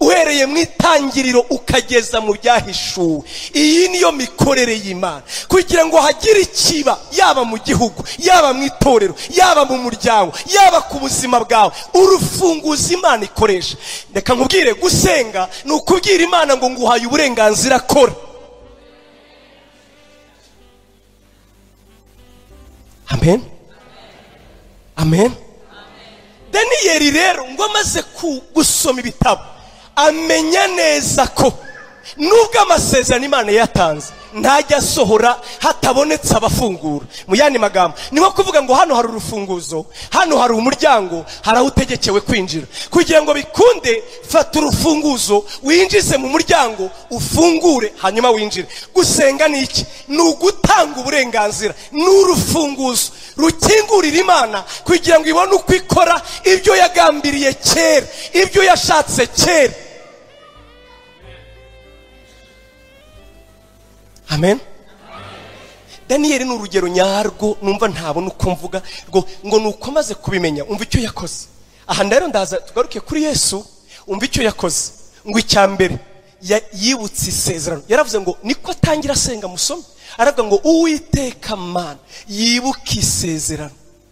uhereye mu itangiriro ukageza mu byahishuwe. Iyi niyo mikorere y'Imana, kugira ngo hagire ikiba, yaba mu gihugu, yaba mu itorero, yaba mu muryango, yaba ku buzima bwawe. Urufunguzo Imana ikoresha, reka nkubwire, gusenga ni ukubwira Imana ngo nguhaye uburenganzira, kora. Amen, amen. Daniyeli rero ngo amaze gusoma ibitabo amenya neza ko nubwo amasezerano Imana yatanze ntajya asohora hatabonetse abafungura. Mu yandi magambo ni nko kuvuga ngo hano hari urufunguzo, hano hari umuryango, hari aho utegekewe kwinjira. Kugira ngo bikunde, fata urufunguzo winjize mu muryango, ufungure, hanyuma winjire. Gusenga ni iki? Ni ugutanga uburenganzira, ni urufunguzo rukingurira Imana kugira ngo ibone uko ikora ibyo yagambiriye kera, ibyo yashatse kera. Amen. Daniyeli ni urugero nyarwo numva ntabona uko mvuga ngo nuko maze kubimenya umva icyo yakoze. Aha rero ndaza tugaruke kuri Yesu, umva icyo yakoze. Ngo icyambere yibutse isezerano. Yaravuze ngo niko atangira asenga, musome. Aravuga ngo Uwiteka Mana yibuke isezerano.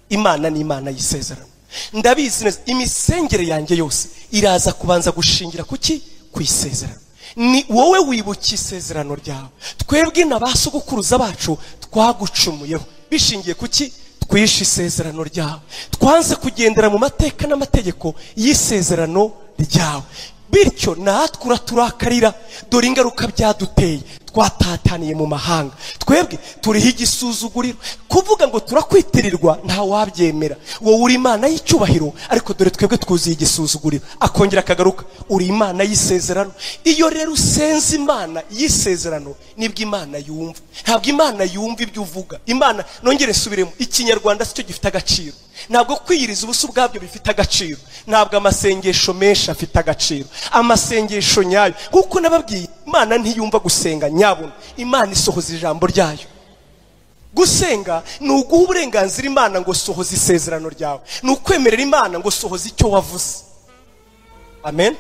Imana ni Imana y'isezerano. Ndabizi neza imisengere yanjye yose iraza kubanza gushingira kuki? Ku isezerano. Ni wowe wibuka isezerano ryawe. Twebwe n'abasugukuruza bacu twagucumuyeho bishingiye kuki? Twishe isezerano ryawe, twanze kugendera mu mateka n'amategeko y'isezerano ryawe. Bityo natwe uraturakarira. Dore ingaruka byaduteye, twatataniye mu mahanga. Twebwe turiho igisuzuguriro. Kuvuga ngo turakwitirirwa nta wabyemera. Wowe uri Imana y'icyubahiro, ariko dore twebwe twuzuye igisuzuguriro. Akongera akagaruka, uri Imana y'isezerano. Iyo rero usenze Imana y'isezerano nibwo Imana yumva. Ntabwo Imana yumva ibyo uvuga. Imana, nongere nsubiremo, ikinyarwanda sicyo gifite agaciro. Ntabwo kwiyiriza ubusa ubwabyo bifite agaciro. Ntabwo amasengesho menshi afite agaciro. Amasengesho nyayo, kuko nababwiye, Imana ntiyumva gusenga nyabona. Imana isohoza ijambo ryayo. Gusenga ni uguha uburenganzira Imana ngo sohoza isezerano ryawe. Ni ukwemerera Imana ngo sohoza icyo wavuze. Amen,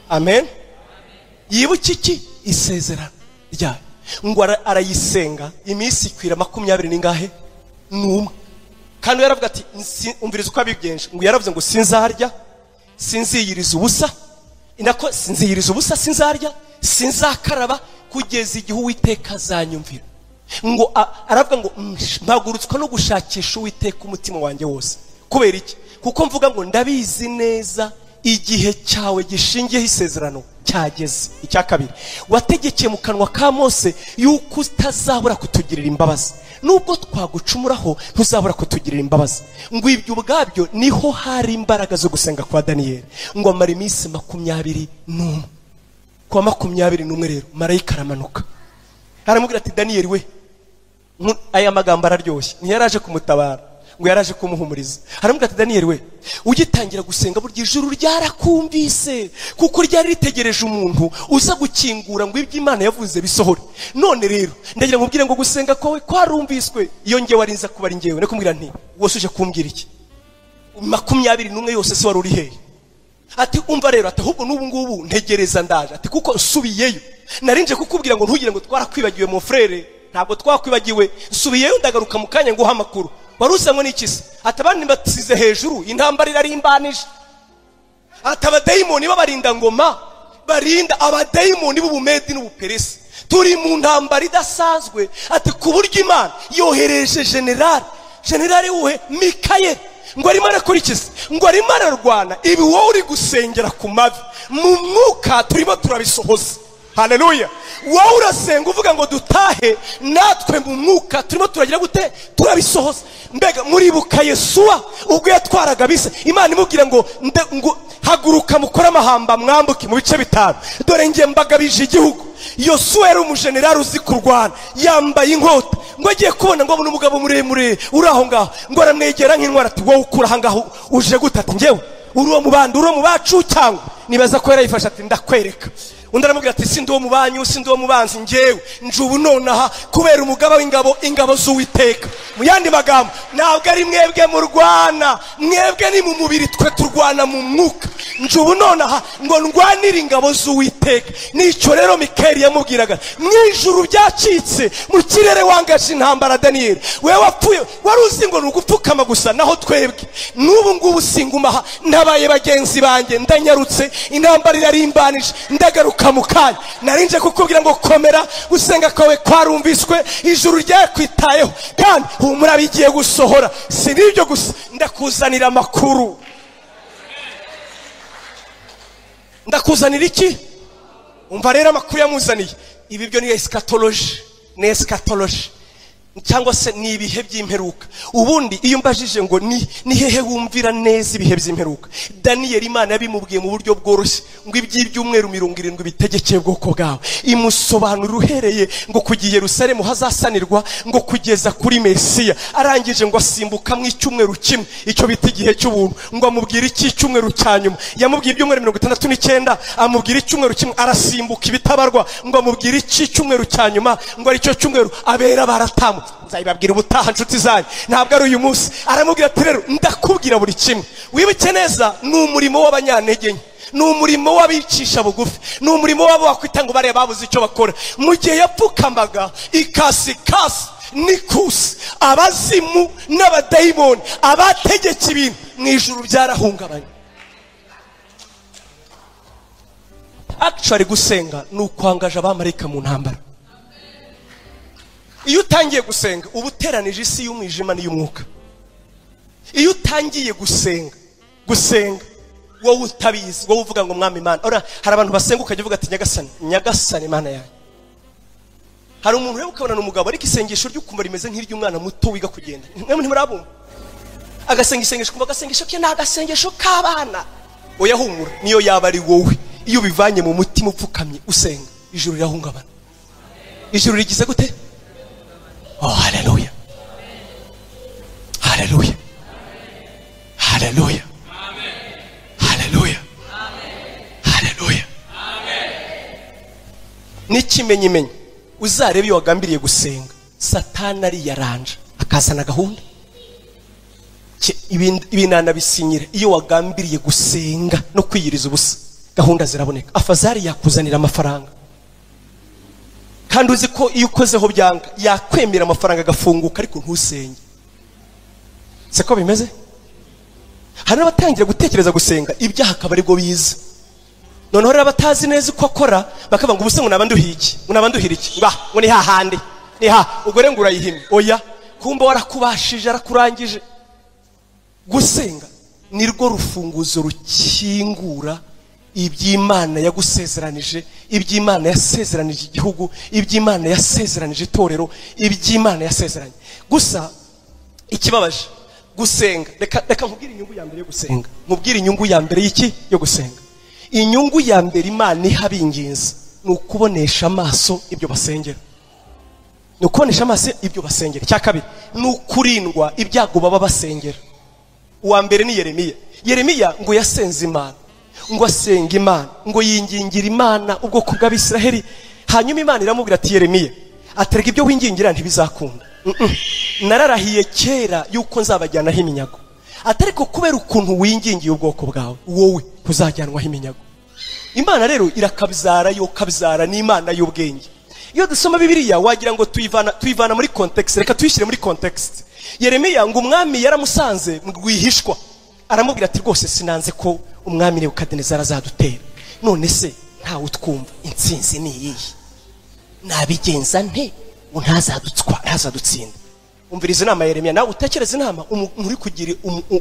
amen. Yibuke iki? Isezerano ryayo. Ngo arayisenga iminsi ikwira 20 n'ingahe? N'umwe. Kandi yaravuga ati umviriza uko abigenje. Ngo yaravuze ngo sinzarya, sinziyiriza ubusa, inako sinziyiriza ubusa, sinzarya, sinzakaraba kugeza igihe Uwiteka azanyumvira. Ngo aravuga ngo mpagurutswa no gushakisha Uwiteka umutima wanjye wose. Kubera iki? Kuko mvuga ngo ndabizi neza igihe cyawe gishingiyeho isezerano cyageze. Icya kabiri, wategekeye mu kanwa ka Mose yuko utazabura kutugirira imbabazi. Nubwo twagucumuraho ntuzabura kutugirira imbabazi. Ngo ibyo ubwabyo niho hari imbaraga zo gusenga kwa Daniyeli. Ngo amara iminsi 21. Kwa 21 rero marayika aramanuka, aramubwira ati Daniyeli we, aya magambo araryoshye. Ntiyaraje kumutabara, ngo yaraje kumuhumuriza. Aramubwira ati Daniyeli we, ugitangira gusenga burya ijuru ryarakumvise, kuko ryari ritegereje umuntu uza gukingura ngo ibyo Imana yavuze bisohore. None rero ndagira nkubwire ngo gusenga kwawe kwarumviswe. Iyo ngewe warinza kuba ari ngewe nakumbwira nti wose uje kumbwira iki? 21 yose se wari uri hehe? Ati umva rero, ati ahubwo n'ubu ngubu ntegereza ndaje. Ati kuko subiyeyo, narinje kukubwira ngo ntugire ngo twarakwibagiwe mu frere. Ntabwo twakwibagiwe, subiyeyo ndagaruka mu kanya ngo hamakuru. Warusanywe n'ikisi? Ati abandi basize hejuru, intambara irarimbanije. Ati abadayimoni babarinda ngoma, barinda abadayimoni b'Ubumedi n'Ubuperesi. Turi mu ntambara idasanzwe. Ati ku buryo Imana yohereje generali uhe Mikayeli, ngo arimo arakurikiza, ngo arimo ararwana. Ibi wowe uri gusengera ku mavi, mu mwuka turimo turabisohoza. haleluya. Wowe urasenga uvuga ngo dutahe, natwe mu mwuka turimo turagira gute? Turabisohoza. Mbega muribuka Yesuwa ubwo yatwaraga bise, Imana imubwira ngo haguruka mukora amahamba mwambuke mu bice 5, dore ngiye mbagabije igihugu. Yosuwa yari umujenerali uzi kurwana, yambaye inkota, ngo agiye kubona ngo abone umugabo muremure uri aho ngaho, ngo aramwegera nk'intwara ati wowe ukura aha ngaho uje gute? Ati ngewe uri uwo mu bandi, uri uwo mu bacu cyangwa? Nibaza ko yarayifashe ati ndakwereka. Undi aramubwira ati sindi uwo mu banyu, sindi uwo mu banzi, ngewe nje ubu nonaha kubera umugaba w'ingabo, ingabo z'Uwiteka. Mu yandi magambo, ntabwo ari mwebwe mu rwana, mwebwe ni mu mubiri, twe turwana mu mwuka. Nje ubu nonaha ngo ndwanire ingabo z'Uwiteka. Nicyo rero Mikeli yamubwiraga, mwijuru byacitse, mu kirere wangaje intambara. Daniyeli, wewe wapfuye wari uzi ngo nugupfukama gusa, naho twebwe n'ubu ngubu singumaha, nabaye bagenzi banjye, ndanyarutse, intambara irarimbanije, ndagaruka mu kanya. Narinje kukubwira ngo komera, gusenga kwawe kwarumviswe, ijuru ryakwitayeho, kandi humura bigiye gusohora. Si nibyo gusa, ndakuzanira amakuru. Ndakuzanira iki? Umva rero amakuru yamuzaniye. Ibi byo ni eschatology, cyangwa se ni ibihe by'imperuka. Ubundi iyo mbajije ngo ni hehe wumvira neza ibihe by'imperuka, Daniyeli Imana yabimubwiye mu buryo bworoshye, ngo iby'ibyumweru 70 bitegekeye ubwoko bwawe. Imusobanura uhereye ngo kugiye Yerusalemu hazasanirwa, ngo kugeza kuri Mesiya. Arangije ngo asimbuka mu icyumweru kimwe, icyo bita igihe cy'ubuntu. Ngo amubwira iki cyumweru cyanyuma, yamubwiye ibyumweru 69, amubwira icyumweru kimwe, arasimbuka ibitabarwa. Ngo amubwira iki cyumweru cyanyuma, ngo ari cyo cyumweru abera baratamu. Nzayibabwira ubutaha nshuti zanyu, ntabwo ari uyu munsi. Aramubwira ati rero ndakubwira buri kimwe, wibuke neza, ni umurimo w'abanyantege nke, ni umurimo w'abicisha bugufi, ni umurimo w'abo bakwita ngo bare babuze icyo bakora. Mu gihe yapfukamaga ikasikasi n'ikusi, abazimu n'abadayimoni, abategeka ibintu mu ijuru byarahungabanye. Actually gusenga ni ukwangaje abamarayika mu ntambara. Iyo utangiye gusenga uba uteranije isi y'umwijima n'iy'umwuka. Iyo utangiye gusenga wowe utabizi, wowe uvuga ngo mwami Imana. Ora hari abantu basenga ukajya uvuga ati nyagasani Imana yanjye. Hari umuntu rero ukabona n'umugabo ariko isengesho ry'ukumva rimeze nk'iry'umwana muto wiga kugenda. Namwe ntimurabumva? Agasenga isengesho kumva agasengesho ke n'agasengesho k'abana. Oya humura, niyo yaba ari wowe. Iyo bivanye mu mutima upfukamye usenga, ijuru rirahungabana. Ijuru rigize gute? Oh, hallelujah. Hallelujah. Hallelujah. Hallelujah. Hallelujah. N'ikimenyimenyi uzarebe iyo wagambiriye gusenga, Satani ari yaranja akazana gahunda. Ibinana bisinyira iyo wagambiriye gusenga no kwiyiriza ubusa, gahunda ziraboneka. Afazari yakuzanira amafaranga, kandi uzi ko iyo ukozeho byanga yakwemera amafaranga agafunguka, ariko ntusenge. Seko bimeze? Hari n'abatangira gutekereza gusenga ibyaha akaba ari bwo biza. Noneho rero abatazi neza uko akora bakavuga ngo ubuse ngo nabanduhiye iki, ngo nabanduhira iki, ngo ni hahande, ni ha ugore ngo urayihimye. Oya, kumba warakubashije, arakurangije. Gusenga nirwo rufunguzo rukingura iby'Imana yagusezeranije, iby'Imana yasezeranije igihugu, iby'Imana yasezeranije itorero, iby'Imana yasezeranye. Gusa ikibabaje gusenga, reka nkubwire inyungu ya mbere yo gusenga. Nkubwire inyungu ya mbere y'iki yo gusenga. Inyungu ya mbere Imana ihabinginze ni ukubonesha amaso ibyo basengera. Ni ukubonesha amaso ibyo basengera. Cya kabiri ni ukurindwa ibyago baba basengera. Uwa mbere ni Yeremiya ngo yasenze Imana, ngo asenga Imana, ngo yingingira Imana ubwoko bw'Abisiraheli. Hanyuma Imana iramubwira ati Yeremiya, aterega ibyo wingingira ntibizakunda. Nararahiye kera yuko nzabajyanaho iminyago, atariko kubera ukuntu wingingiye ubwoko bwawe wowe kuzajyanwaho iminyago. Imana rero irakabizara, yo kabizara ni Imana y'ubwenge. Iyo dusoma Bibiliya wagira ngo tuyivana muri context. Reka tuyishyire muri context. Yeremiya ngo umwami yaramusanze mu rwihishwa, aramubwira ati rwose sinanze ko umwami Nebukadinezari azadutera, none se ntawe utwumva, intsinzi ni iyihe? Nabigenza nte ngo ntazadutsinda? Umviriza inama Yeremiya, nawe utekereza inama muri kugira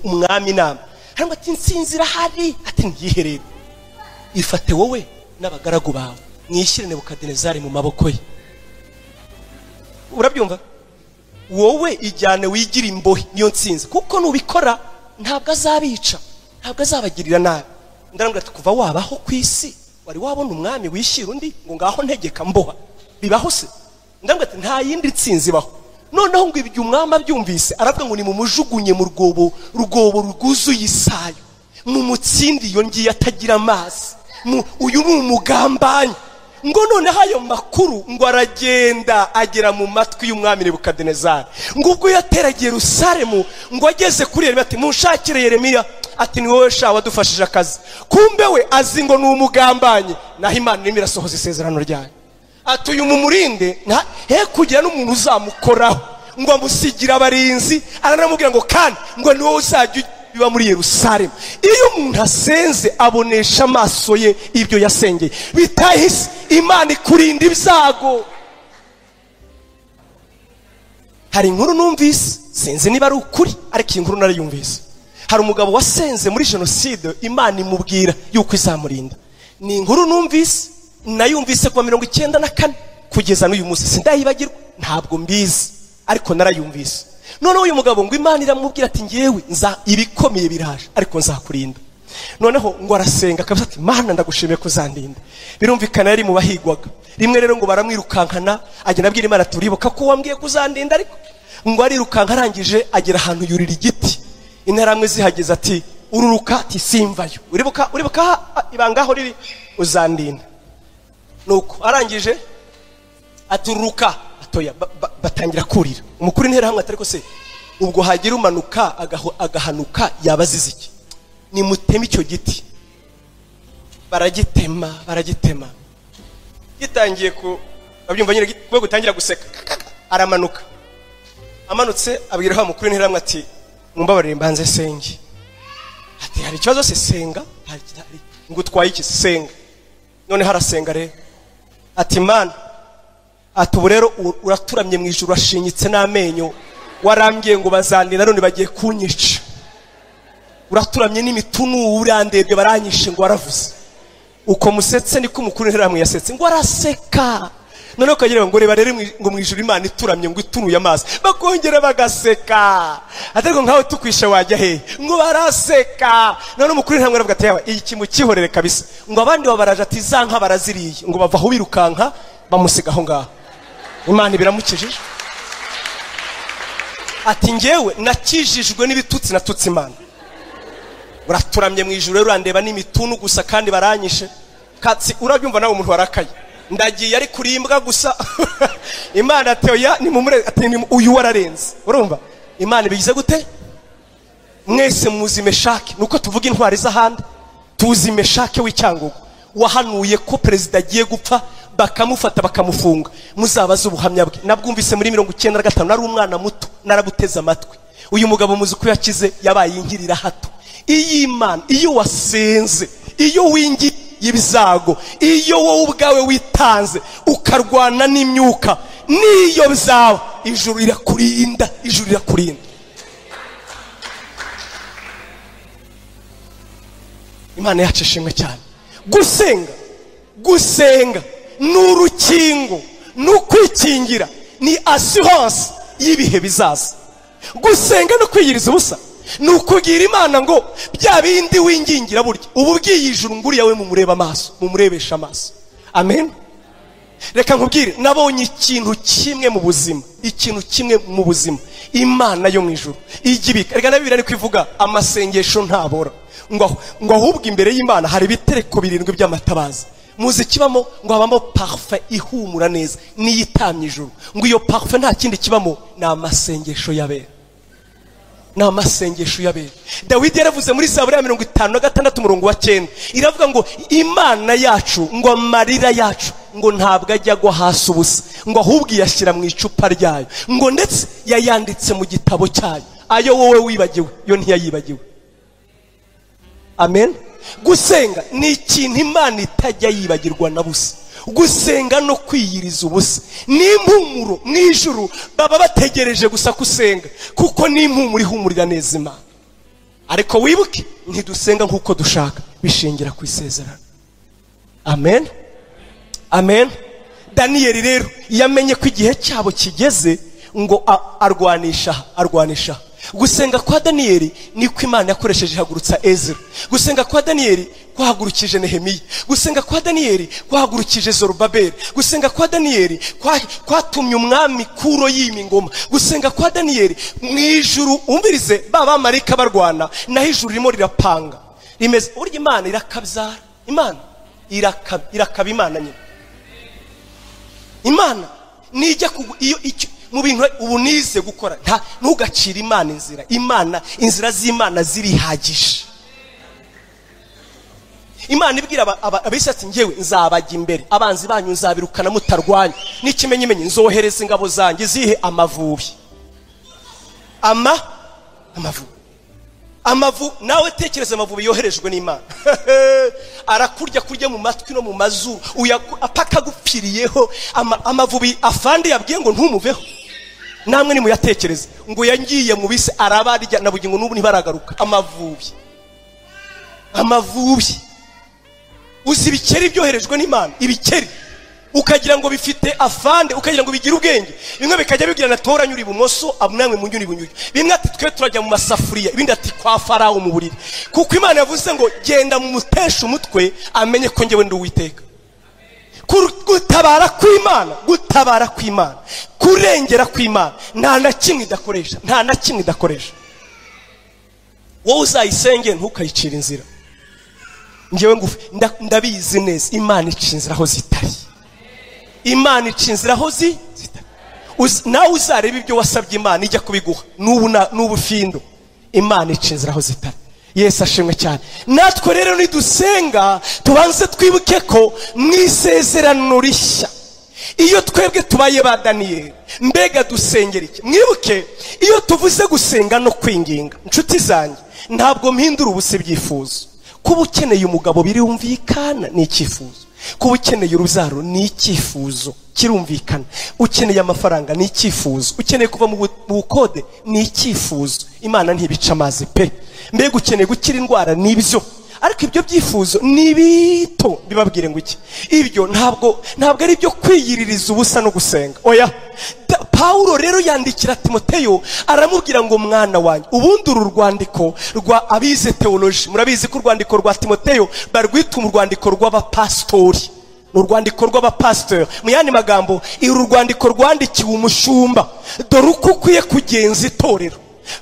umwami inama. Hanyuma ati intsinzi irahari, ati ntiyiherere, ifate wowe n'abagaragu bawe mwishyire Nebukadinezari mu maboko ye. Urabyumva? Wowe ijyane wigira imbohe niyo nsinzi, kuko nubikora ntabwo azabica, ntabwo azabagirira nabi. Ndarambwira ati kuva wabaho ku isi wari wabona umwami wishyira undi ngo ngaho ntegeka mboha, bibaho se? Ndarambwira ati nta yindi nsinzi baho. Noneho ngo ibyo umwami abyumvise aravuga ngo ni mumujugunye mu rwobo rwuzuye isayo, mu mutsindi iyo ngiye atagira amazi, uyu ni umugambanyi. Ngo noneho ayo makuru ngo aragenda agera mu matwi y'umwami Nebukadinezari. Ngo ubwo yateragiye Yerusalemu ngo ageze kuri Yeremiya ati munshakire Yeremiya, ati ni wowe sha wadufashije akazi. Kumbe we azi ngo ni umugambanyi, naho Imana irimo irasohoza isezerano ryayo. Ati uyu mumurinde he kugira n'umuntu uzamukoraho ngo amusigira abarinzi. Aranamubwira ngo kandi ngo ni wowe uzajya biba muri Yerusalemu. Iyo umuntu asenze abonesha amaso ye ibyo yasengeye, bitahise Imana ikurinda ibyago. Hari inkuru numvise, sinzi niba ari ukuri, ariko iyi nkuru narayumvise. Hari umugabo wasenze muri jenoside Imana imubwira yuko izamurinda. Ni inkuru numvise, nayumvise kuva 94 kugeza n'uyu munsi sindayibagirwa, ntabwo mbizi ariko narayumvise. Noneho uyu mugabo ngo Imana iramubwira ati ngewe ibikomeye biraje ariko nzakurinda. Noneho ngo arasenga akavuga ati Mana ndagushimiye kuzandinda. Birumvikana yari mu bahigwaga. Rimwe rero ngo baramwirukankana, agenda abwira Imana ati uribuka ko wambwiye kuzandinda, ariko ngo arirukanka arangije agera ahantu yurira igiti. Interamwe zihageze ati ururuka, ati simvayo. Uribuka ibangaho riri uzandinda. Nuko arangije atururuka atoya batangira kurira. Umukuru intera hamwe atari ko se ubwo hagira umanuka agahanuka yabazize iki? Ni mutema icyo giti. Baragitema gitangiye ku abyumva nyine bwo gutangira guseka. Aramanuka, amanutse abwira ha mukuru intera hamwe ati mumbabarire mbanze senge. Ati hari ikibazo se? Senga. Ngo twaye iki? Senga. None harasenga rero ati Mana, ati ubu rero uraturamye mu ijuru ashinyitse n'amenyo, warambwiye ngo bazandina none bagiye kunyica. Uraturamye n'imitunu urandebye baranyishe ngo waravuze. Uko musetse niko umukuru intera hamwe yasetse ngo araseka. None ukagira ngo reba rero ngo mu ijuru Imana ituramye ngo itunuye amazi, bakongera bagaseka. Atari nkaho tukwisha wajya he ngo baraseka. None umukuru intera hamwe aravuga ati yawe iki mukihorere kabisa. Ngo abandi babaraje ati zanka baraziriye, ngo bava aho birukanka bamusiga aho ngaho. Imana biramukijije. Ati ngewe nakijijwe n'ibitutsi natutse Imana. Uraturamye mu ijuru rero urandeba n'imitunu gusa kandi baranyishe. Katsi urabyumva nawe umuntu warakaye. Ndagiye ari kurimbwa gusa. Imana atoya ni mumure ati uyu wararenze. Urumva? Imana bigize gute? Mwese muzi Meshaki, nuko tuvuga intwari z'ahandi. Tuzi Meshaki w'Icyangugu wahanuye ko perezida agiye gupfa bakamufata bakamufunga. Muzabaza ubuhamya bwe. Nabwumvise muri 95 nari umwana muto narabuteze amatwi. Uyu mugabo muzi ko yakize yabaye inkirira hato. Iyi Imana iyo wasenze, iyo wingi ibizago, iyo wowe ubwawe witanze ukarwana n'imyuka niyo byawe, ijuru irakurinda, ijuru irakurinda. Imana yacu ishimwe cyane. Gusenga n'urukingo, n'ukwikingira, ni assurance y'ibihe bizaza. Gusenga no kwiyiriza ubusa nukugira Imana ngo bya bindi wingingira burya ubu bwiyijuru nguriya we mumureba amaso, mumurebesha amaso. Amen. Reka nkubwire, nabonye ikintu kimwe mu buzima, ikintu kimwe mu buzima Imana yo mu ijuru igibika. Reka nabibira ni kwivuga amasengesho ntabora. Ngo ahubwo imbere y'Imana hari ibitereko 7 by'amatabaza. Muzi kibamo ngo habamo parfum ihumura neza niyitamye ijuru. Ngo iyo parfum nta kindi kibamo na amasengesho yabera. Na masengesho yabera. Dawidi yaravuze muri Zaburi ya 56:9 iravuga ngo Imana yacu ngo amarira yacu ngo ntabwo ajya gwa hasi ubusa, ngo ahubwo yashyira mu icupa ryayo, ngo ndetse yayanditse mu gitabo cyayo. Ayo wowe wibagiwe yo ntiyayibagiwe. Amen. Gusenga ni ikintu Imana itajya yibagirwa na busa. Gusenga no kwiyiriza ubusa n'impumuro mu ijuru baba bategereje gusa kusenga, kuko n'impumuro ihumurira neza Imana. Ariko wibuke ntidusenga nkuko dushaka, bishingira ku isezerano. Amen. amen. Daniyeli rero yamenye ko igihe cyabo kigeze ngo arwanisha. Gusenga kwa Daniyeli niko Imana yakoresheje ihagurutsa Ezra. Gusenga kwa Daniyeli kwahagurukije Nehemiya. Gusenga kwa Daniyeli kwahagurukije Zorobabeli. Gusenga kwa Daniyeli kwatumye umwami Kuro yima ingoma. Gusenga kwa Daniyeli mwijuru umvirize baba marika barwana naho ijuru ririmo rirapanga. Rimeze urya Imana irakabyara. Imana irakaba Imana nyine. Imana nijya iyo mu bintu ubunize gukora ntugacira Imana inzira. Imana inzira z'Imana zirihagije. Imana ibwira abishatse ngewe nzabajya imbere abanzi banyu nzabirukana mutarwanya n'ikimenyimenyi nzohereza ingabo zanjye zihe Amavubi. Amavubi nawe tekereza Amavubi yoherejwe n'Imana. Arakurya mu matwi no mu mazuru apaka gupfiriyeho. Amavubi afande yabwiye ngo ntumuveho. Namwe ni muyatekereza ngo yangiye mu bise arabarya na bugingo n'ubu ntibaragaruka. Amavubi uzi ibikeri byoherejwe n'Imana. Ibikeri ukagira ngo bifite afande, ukagira ngo bigira ubwenge. Bimwe bikajya bigira na tora nyuri bumoso amwamwe mu nyuri bunyuri. Bimwe ati twe turajya mu masafuriya, ibindi ati kwa Farawo mu buriri. Kuko Imana yavuze ngo genda mu mutesha umutwe amenye ko ngewe ndi Uwiteka. Gutabara kw'Imana, kurengera kw'Imana nta na kimwe idakoresha. Wowe uzayisenge ntukayicira inzira. Ngewe ndabizi neza Imana ica inzira aho zitari. Imana ica inzira aho zitari. Nawe uzareba ibyo wasabye Imana ijya kubiguha n'ubu findo. Imana ica inzira aho zitari. Yesu ashimwe cyane. Natwe rero nidusenga tubanze twibuke ko mwisezerano rishya iyo twebwe tubaye ba Daniyeli mbega dusengera iki? Mwibuke iyo tuvuze gusenga no kwinginga inshuti zanjye ntabwo mpindura ubuse byifuzo. Kuba ukeneye umugabo birumvikana ni icyifuzo. Kuba ukeneye urubyaro ni icyifuzo kirumvikana. Ukeneye amafaranga ni icyifuzo. Ukeneye kuva mu bukode ni icyifuzo. Imana ntibica amazi pe. Mbega ukeneye gukira indwara ni ibyo. Ariko ibyo byifuzo ni bito. Bibabwire ngo iki? Ibyo ntabwo ari byo kwiyiririza ubusa no gusenga. Oya. Paulo rero yandikira Timoteyo aramubwira ngo mwana wanjye ubundi uru rwandiko rwa abize theology murabizi ko urwandiko rwa Timoteyo barwita urwandiko rw'abapastori. Urwandiko rw'abapastor mu yandi magambo uru rwandiko rwandikiwe umushumba dore uko ukwiye kugenza itorero.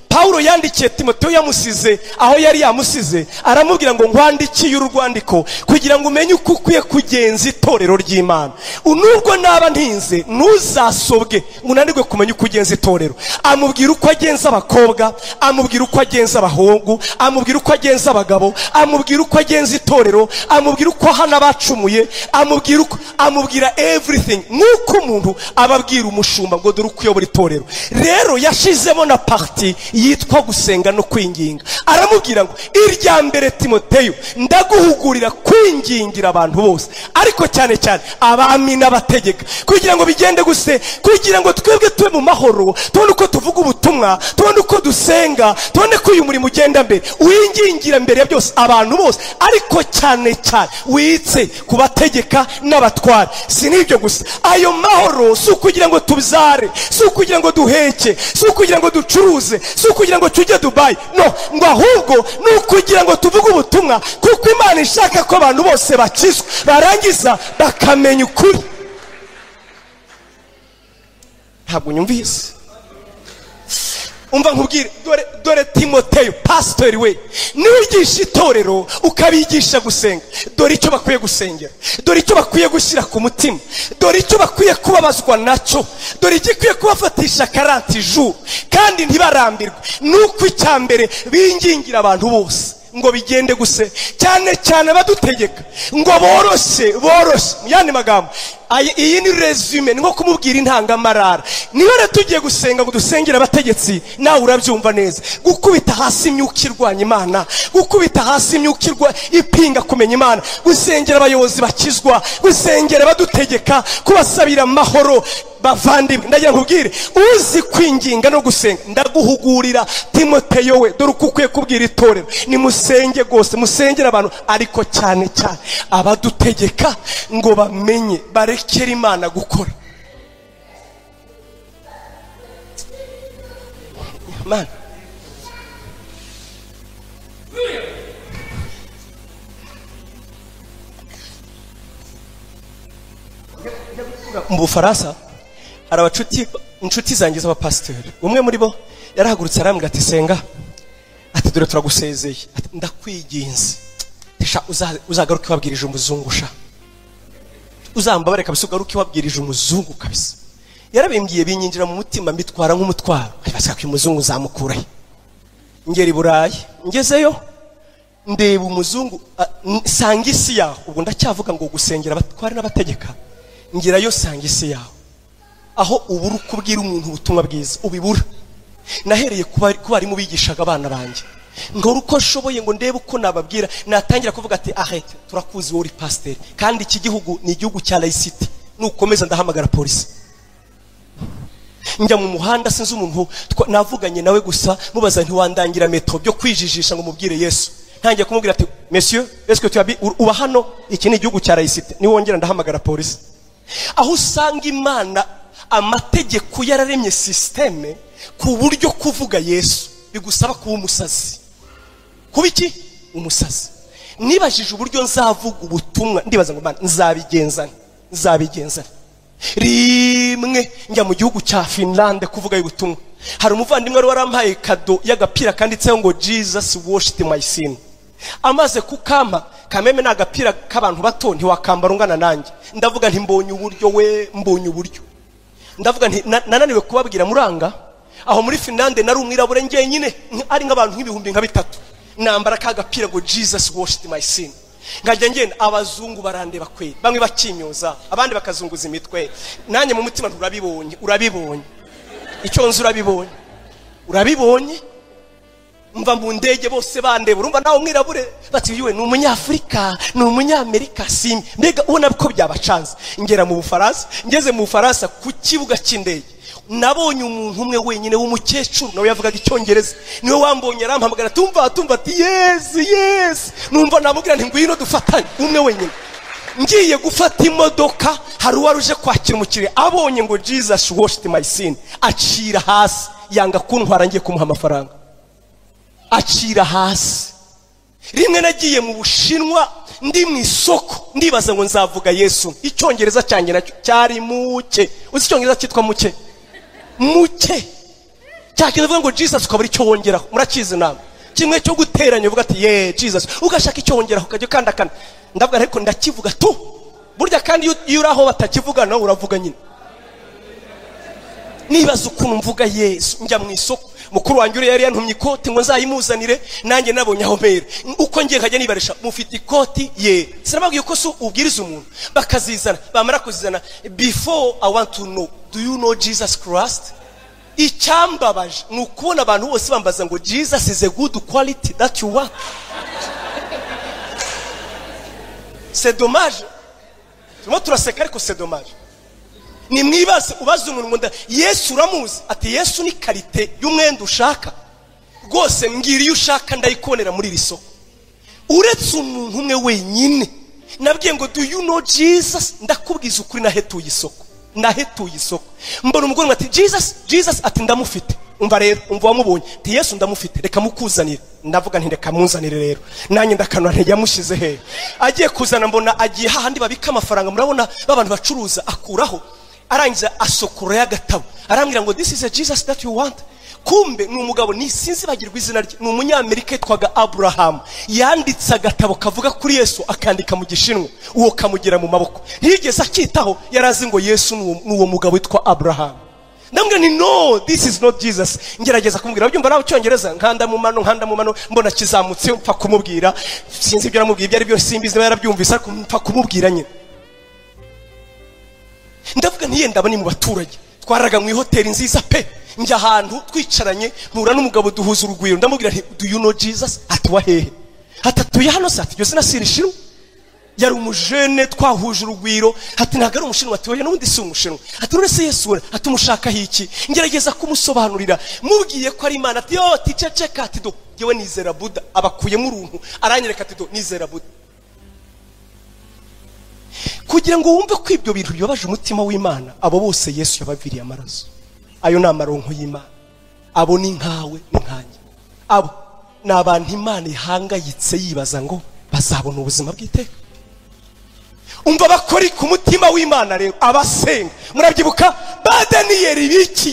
Paulo yandikiye Timoteyo yamusize aho yari yamusize aramubwira ngo nkwandikiye urwandiko kugira ngo umenye uko ukwiye kugenza itorero ry'Imana. Nubwo naba ntinze ntuzasobwe ngo unanirwe kumenya uko ugenza itorero. Amubwira uko agenza abakobwa, amubwira uko agenza abahungu, amubwira uko agenza abagabo, amubwira uko agenza itorero, amubwira uko hana bacumuye, amubwira everything nk'uko umuntu ababwira umushumba ngo dore uko uyobora itorero. Rero yashizemo na party yitwa gusenga no kwinginga. Aramubwira ngo irya mbere Timoteyo ndaguhugurira kwingingira abantu bose ariko cyane cyane abami n'abategeka kugira ngo bigende guse, kugira ngo twebwe tube mu mahoro, tubone uko tuvuga ubutumwa, tubone uko dusenga, tubone ko uyu murimo ugenda mbere. Wingingira mbere ya byose abantu bose ariko cyane cyane witse kubategeka n'abatware. Si nibyo gusa, ayo mahoro si ukugira ngo tubyare, si ukugira ngo duheke, si ukugira ngo ducuruze, si ukugira ngo tujye Dubai, no, ngo ahubwo ni ukugira ngo tuvuge ubutumwa kuko Imana ishaka ko abantu bose bakizwa barangiza bakamenya ukuri. Ntabwo nyumvise. Umva nkubwire dore Timoteyo pastor we niwigisha itorero ukabigisha gusenga, dore icyo bakwiye gusengera, dore icyo bakwiye gushyira ku mutima, dore icyo bakwiye kubabazwa nacyo, dore igikwiye kubafatisha 40 jours kandi ntibarambirwe. Nuko icyambere bingingira abantu bose ngo bigende guse, cyane cyane badutegeka ngo boroshe mu yandi magambo iyi ni resume, ni nko kumubwira intangamarara. Niba rero tugiye gusenga ngo dusengere abategetsi, nawe urabyumva neza, gukubita hasi imyuka irwanya Imana, gukubita hasi imyuka ipinga kumenya Imana, gusengera abayobozi bakizwa, gusengera badutegeka, kubasabira amahoro. Bavandimwe, ndagira nkubwire, uzi kwinginga no gusenga, ndaguhugurira Timoteyo we, dore uko ukwiye kubwira itorero, ni musenge rwose, musengera abantu, ariko cyane cyane abadutegeka, ngo bamenye barekere Imana gukora. Mana mu Bufaransa hari inshuti zanjye z'abapasiteri, umwe muri bo yarahagurutse arambwira ati senga, ati dore turagusezeye, ati ndakwiginze, tisha uzagaruke wabwirije umuzungu, sha uzambabare kabisa ugaruke wabwirije umuzungu kabisa. Yarabimbwiye binyinjira mu mutima, mbitwara nk'umutwaro, bashaka ko umuzungu zamukurahe. Ngera i Burayi, ngezeyo ndeba umuzungu, sanga isi yaho, ubwo ndacyavuga ngo gusengera abatware n'abategeka, ngerayo sanga isi yaho, aho ubura ukubwira umuntu ubutumwa bwiza ubibura. Nahereye kuba ari mu bigishaga abana banjye, ngo uko nshoboye ngo ndebe uko nababwira, natangira kuvuga ati arrête, turakuzi wowe uri pasteur, kandi iki gihugu ni igihugu cya laïcité, nukomeza ndahamagara polisi. Njya mu muhanda, sinzi umuntu navuganye nawe gusa, mubaza ntiwandangira metro byo kwijijisha ngo mubwire Yesu. Ntangiye kumubwira ati monsieur, est-ce que tu as uba hano, iki ni igihugu cya laïcité, ni wongera ndahamagara polisi. Aho usanga Imana amategeko yararemye systeme ku buryo kuvuga Yesu bigusaba kuba umusazi. Kuba iki? Umusazi. Nibajije uburyo nzavuga ubutumwa, ndibaza ngo Mana nzabigenza. Rimwe njya mu gihugu cya Finland kuvuga ubutumwa, hari umuvandimwe wari warampaye kado y'agapira kanditseho ngo Jesus washed my sin. Amaze kukama kameme n'agapira k'abantu bato, ntiwakambara ungana nanjye. Ndavuga nti mbonye uburyo, ndavuga nti nananiwe kubabwira muranga. Aho muri Finland nari umwirabure ngenyine, ari nk'abantu nk'ibihumbi nka 3, nambara kagapira ngo Jesus washed my sin. Ngajya ngenda, abazungu barandeba kweli, bamwe bakinyoza, abandi bakazunguza imitwe. Nanjye mu mutima urabibonye icyo nzi, urabibonye mva mu ndege bose bandeba, urumva nawe umwirabure bati yiwe ni umunyafrika, ni umunyamerika, simbi mbega ubona ko byabacanze. Ngera mu Bufaransa, ngeze mu Bufaransa ku kibuga cy'indege, nabonye umuntu umwe wenyine w'umukecuru, nawe yavugaga icyongereza, niwe wambonye arampamagara, tumva ati yes. Numva namubwira nti ngwino dufatanye, umwe wenyine. Ngiye gufata imodoka, hari uwaruje kwakira umukiriya, abonye ngo Jesus washed my sin, acira hasi, yanga kuntwara ngiye kumuha amafaranga, acira hasi. Rimwe nagiye mu Bushinwa, ndi mu isoko, ndibaza ngo nzavuga Yesu, icyongereza cyanjye nacyo cyari muke. Uzi icyongereza cyitwa muke cyakivuga ngo Jesus, ukabura icyo wongeraho. Murakizi namwe kimwe cyo guteranya, uvuga ati Jesus, ugashaka icyo wongeraho ukajya kandakana. Ndavuga ariko ndakivuga tu, burya kandi iyo uraho batakivuga nawe uravuga nyine. Nibaza ukuntu mvuga Yesu. Njya mu isoko, mukuru wanjye uri yari yantumye ikoti ngo nzayimuzanire, nanjye nabonye aho mbere, uko ngiye nkajya nibarisha, mufite ikoti ye. Sinababwiye ko so ubwiriza umuntu bakazizana, bamara kuzizana, before I want to know, do you know Jesus Christ? Icyambabaje ni ukubona abantu bose bambaza ngo Jesus is a good quality that you want. C'est dommage. Turimo turaseka ariko c'est dommage. Ni mwibaze, ubaze umuntu ngo Yesu uramuzi, ati Yesu ni karite y'umwenda ushaka rwose, mbwira iyo ushaka ndayikubonera muri iri soko. Uretse umuntu umwe wenyine nabwiye ngo do you know Jesus, ndakubwiza ukuri, nahetuye isoko. Mbona umugore ati Jesus, ati ndamufite. Umva rero, umva wamubonye, ati Yesu ndamufite, reka mukuzanire. Ndavuga nti reka munzanire rero, nanjye ndakanwa nti yamushize he. Agiye kuzana, mbona agiye hahandi babika amafaranga, murabona babantu bacuruza, akuraho arangiza asokora y'agatabo, arambwira ngo this is a Jesus that you want. Kumbe ni umugabo, ni sinzi bagirwa izina rye, ni umunyamerika yitwaga Abraham, yanditse agatabo kavuga kuri Yesu, akandika mu Gishinwa, uwo kamugera mu maboko. Yigeze akitaho, yarazi ngo Yesu ni uwo mugabo witwa Abraham. Ndambwira ni no, this is not Jesus. Ngerageza kumubwira, byumva nawe cyongereza, nkanda mu mano, mbona kizamutse, mpfa kumubwira, sinzi ibyo namubwiye ibyo ari byo, simbizi nawe yarabyumvise, ariko mpfa kumubwira nyine. ndavuga ntiyenda aba ni mu baturage twaraga mu hoteli nziza pe njya ahantu twicaranye mpura n'umugabo duhuza urugwiro ndamubwira nti do you know Jesus ati wahehe hatatuye hano se ati byose nasirishiru yari umujene twahuje urugwiro ati ntago ari umushinwa ati oya n'undi si umushinwa ati none se Yesu ati umushaka hiki ngerageza kumusobanurira mubwiye ko ari Imana ati yo ticeceka ati do yewe nizera Buddha abakuyemo uruntu aranyereka ati do nizera Buddha kugira ngo wumve ko ibyo bintu bibabaje umutima w'Imana abo bose Yesu yabaviriye amaraso ayo ni amaronko y'Imana abo ni nkawe n'inkanjye abo ni abantu Imana ihangayitse yibaza ngo bazabona ubuzima bw'iteka umva bakori ku mutima w'Imana rero abasenga murabyibuka ba Daniyeli b'iki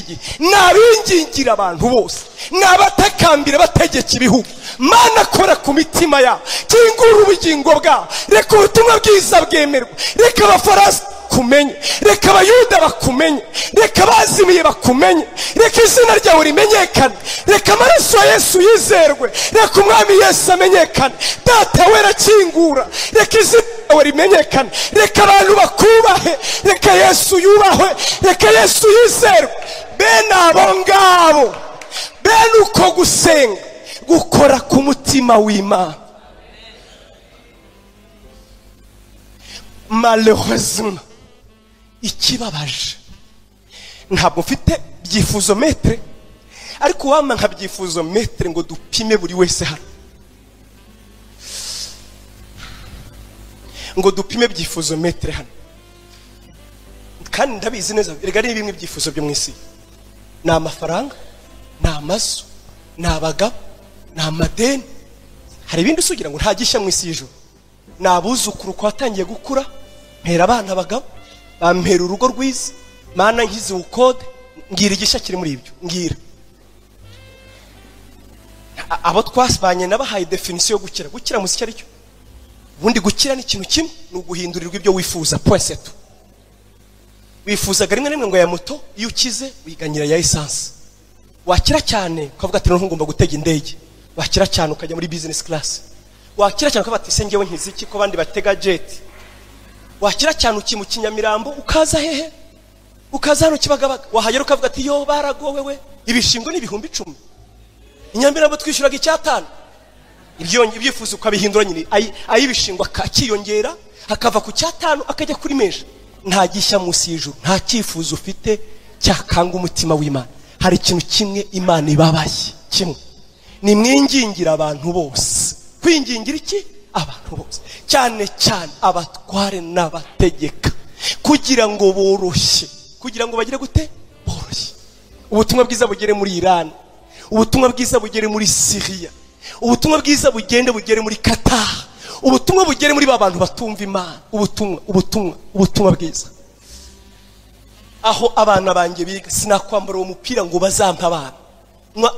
gihe nabingingira abantu bose nabatakambira bategeka ibihugu Mana kora ku mitima yabo kingura ubugingo bwabo reka ubutumwa bwiza bwemerwa reka abafarasi kumenye reka abayuda bakumenye reka abazimiye bakumenye reka izina ryawe rimenyekane reka amaraso ya Yesu yizerwe reka umwami Yesu amenyekane data wera kingura reka izina ryawe rimenyekane reka abantu bakubahe reka Yesu yubahwe reka Yesu yizerwe bene abo ngabo bene uko gusenga gukora ku mutima w'Imana malheureusement ikibabaje ntabwo mfite byifuzo metre ariko wama nka byifuzo metre ngo dupime buri wese hano ngo dupime byifuzo metre hano kandi ndabizi neza rega ari bimwe byifuzo byo mwisi na amafaranga na amaso na abagabo na amadeni hari ibindi usugira ngo nta gishya mwisi y'ijuru nabuzukuru ko watangiye gukura mpera abana abagabo bampera urugo rwiza Mana nkize ukode ngira igishya kiri muri ibyo ngira abo twasbanye nabahaye definition yo gukira musiki ari cyo ubundi gukira ni ikintu kimwe no guhindurirwa ibyo wifuza point wifuza garimwe nemwe ngo ya moto iyo ukize wiganyira ya essence wakira cyane ukavuga ati ngomba gutega indege wakira cyane ukajya muri business class wakira cyane ukavuga ati sengewe nkiziki ko bandi batega jet wakira cyane uki mu Kinyamirambo ukaza hehe ukaza hano Kibagabaga wahagera ukavuga ati yo baragowewe ibishingo ni 10,000 Inyamirambo twishyuraga icyatanu ibyo ibyifuzo ukabihindura nyine ayibishingwa akiyongera hakava ku cyatanu akajya kuri menshi nta gishya munsi y'ijuru nta cyifuzo ufite cyakanga umutima w'Imana hari ikintu kimwe Imana ibabaye kimwe ni mwingingira abantu bose kwingingira iki abantu bose cyane cyane abatware n'abategeka kugira ngo boroshye kugira ngo bagire gute boroshye ubutumwa bwiza bugere muri Iran ubutumwa bwiza bugere muri Syria ubutumwa bwiza bugere muri Qatar ubutumwa bugere muri babantu batumva Imana ubutumwa bwiza aho abana banjye biga sinakwambara uwo mupira ngo bazampa abana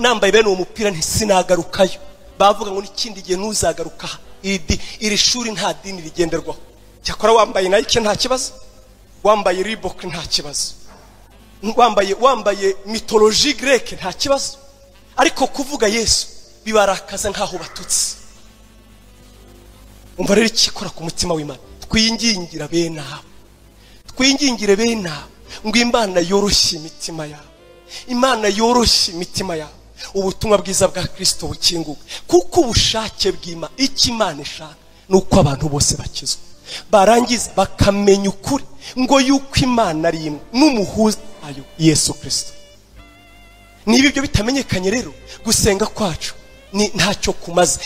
nambaye bene uwo mupira ntisinagarukayo bavuga ngo n'ikindi gihe ntuzagaruka iri shuri nta dini rigenderwaho cyakora wambaye Nike nta kibazo wambaye Reebok nta kibazo wambaye mythologie greke nta kibazo ariko kuvuga Yesu bibarakaza nkaho batutse umva rero ikikora ku mutima w'Imana twingingire bene ngo Imana yoroshye imitima yabo Imana yoroshye imitima yabo ubutumwa bwiza bwa Kristo bukinguka kuko ubushake bw'Imana ikimana ishaka nuko abantu bose bakizwa barangiza bakamenya ukuri ngo yuko Imana ari imwe n'umuhuza ayo Yesu Kristo niba ibyo bitamenyekanye rero gusenga kwacu ni ntacyo kumaze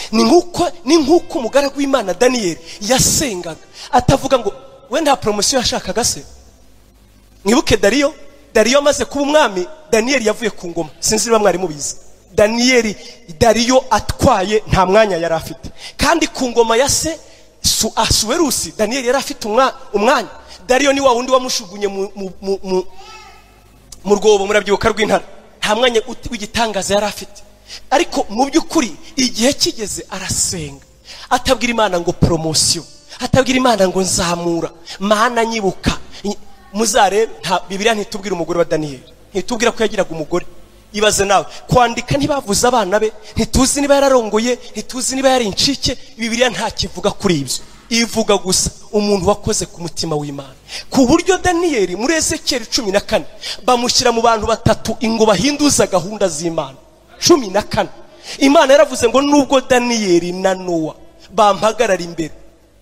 ni nkuko umugaragu w'Imana Daniyeli yasengaga atavuga ngo we nta promotion yashakaga se mwibuke Dariyo amaze kuba umwami Daniyeli yavuye ku ngoma sinzi niba mwari mubizi Dariyo atwaye nta mwanya yari afite kandi ku ngoma ya se Asuwerusi Daniyeli yari afite umwanya Dariyo ni wa wundi wamushugunye mu rwobo murabyibuka rw'intara nta mwanya w'igitangaza yari afite ariko mu by'ukuri igihe kigeze arasenga atabwira Imana ngo promotion atabwira Imana ngo nzamura Mana nyibuka muzarebe nta Bibiliya ntitubwira umugore wa Daniyeli ntitubwira ko yagiraga umugore ibaze nawe kwandika ntibavuze abana be ntituzi niba yararongoye ntituzi niba yari incike Bibiliya nta kivuga kuri ibyo ivuga gusa umuntu wakoze ku mutima w'Imana, ku buryo Daniyeli muri Ezekiyeli 14 bamushyira mu bantu batatu ngo bahinduza gahunda z'Imana. 14 Imana yaravuze ngo nubwo Daniyeli na Nowa bampagarara imbere,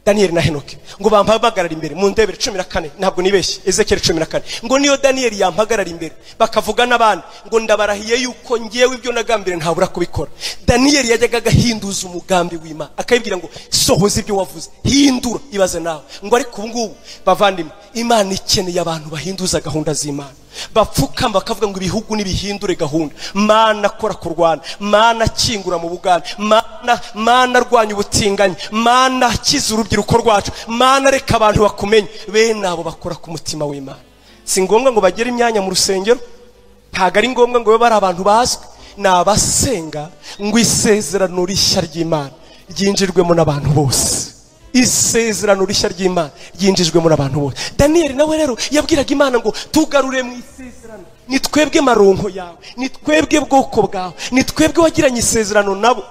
Daniyeli na Henoki ngo bampagarara imbere mu ndebere 14, ntabwo nibeshye, Ezekiyeli 14, ngo niyo Daniyeli yampagarara imbere bakavuga n'abandi ngo ndabarahiye yuko ngiyewe ibyo nagambire ntabura kubikora. Daniyeli yajyaga agahinduza umugambi w'Imana, akayibwira ngo sohoza ibyo wavuze, hindura, ibaze nawe. Ngo ariko ubu ngubu bavandimwe, Imana ikeneye abantu bahinduza gahunda z'Imana, bapfukama bakavuga ngo ibihugu nibihindure gahunda. Mana kora ku Rwanda, Mana kingura mu Buganda, Mana rwanya ubutinganyi, Mana kiza urubyiruko rwacu, Mana reka abantu bakumenye. Bene abo bakora ku mutima w'Imana. Si ngombwa ngo bagere imyanya mu rusengero, ntago ari ngombwa ngo babe ari abantu bazwi, nabasenga ngo isezerano rishya ry'Imana ryinjirwemo n'abantu bose. Isezerano rishya ry'Imana ryinjijwemo n'abantu bose. Daniyeli nawe rero yabwiraga Imana ngo tugarure mu isezerano, ni twebwe maronko yawe, ni twebwe bwoko bwawe, ni twebwe wagiranye isezerano nabo.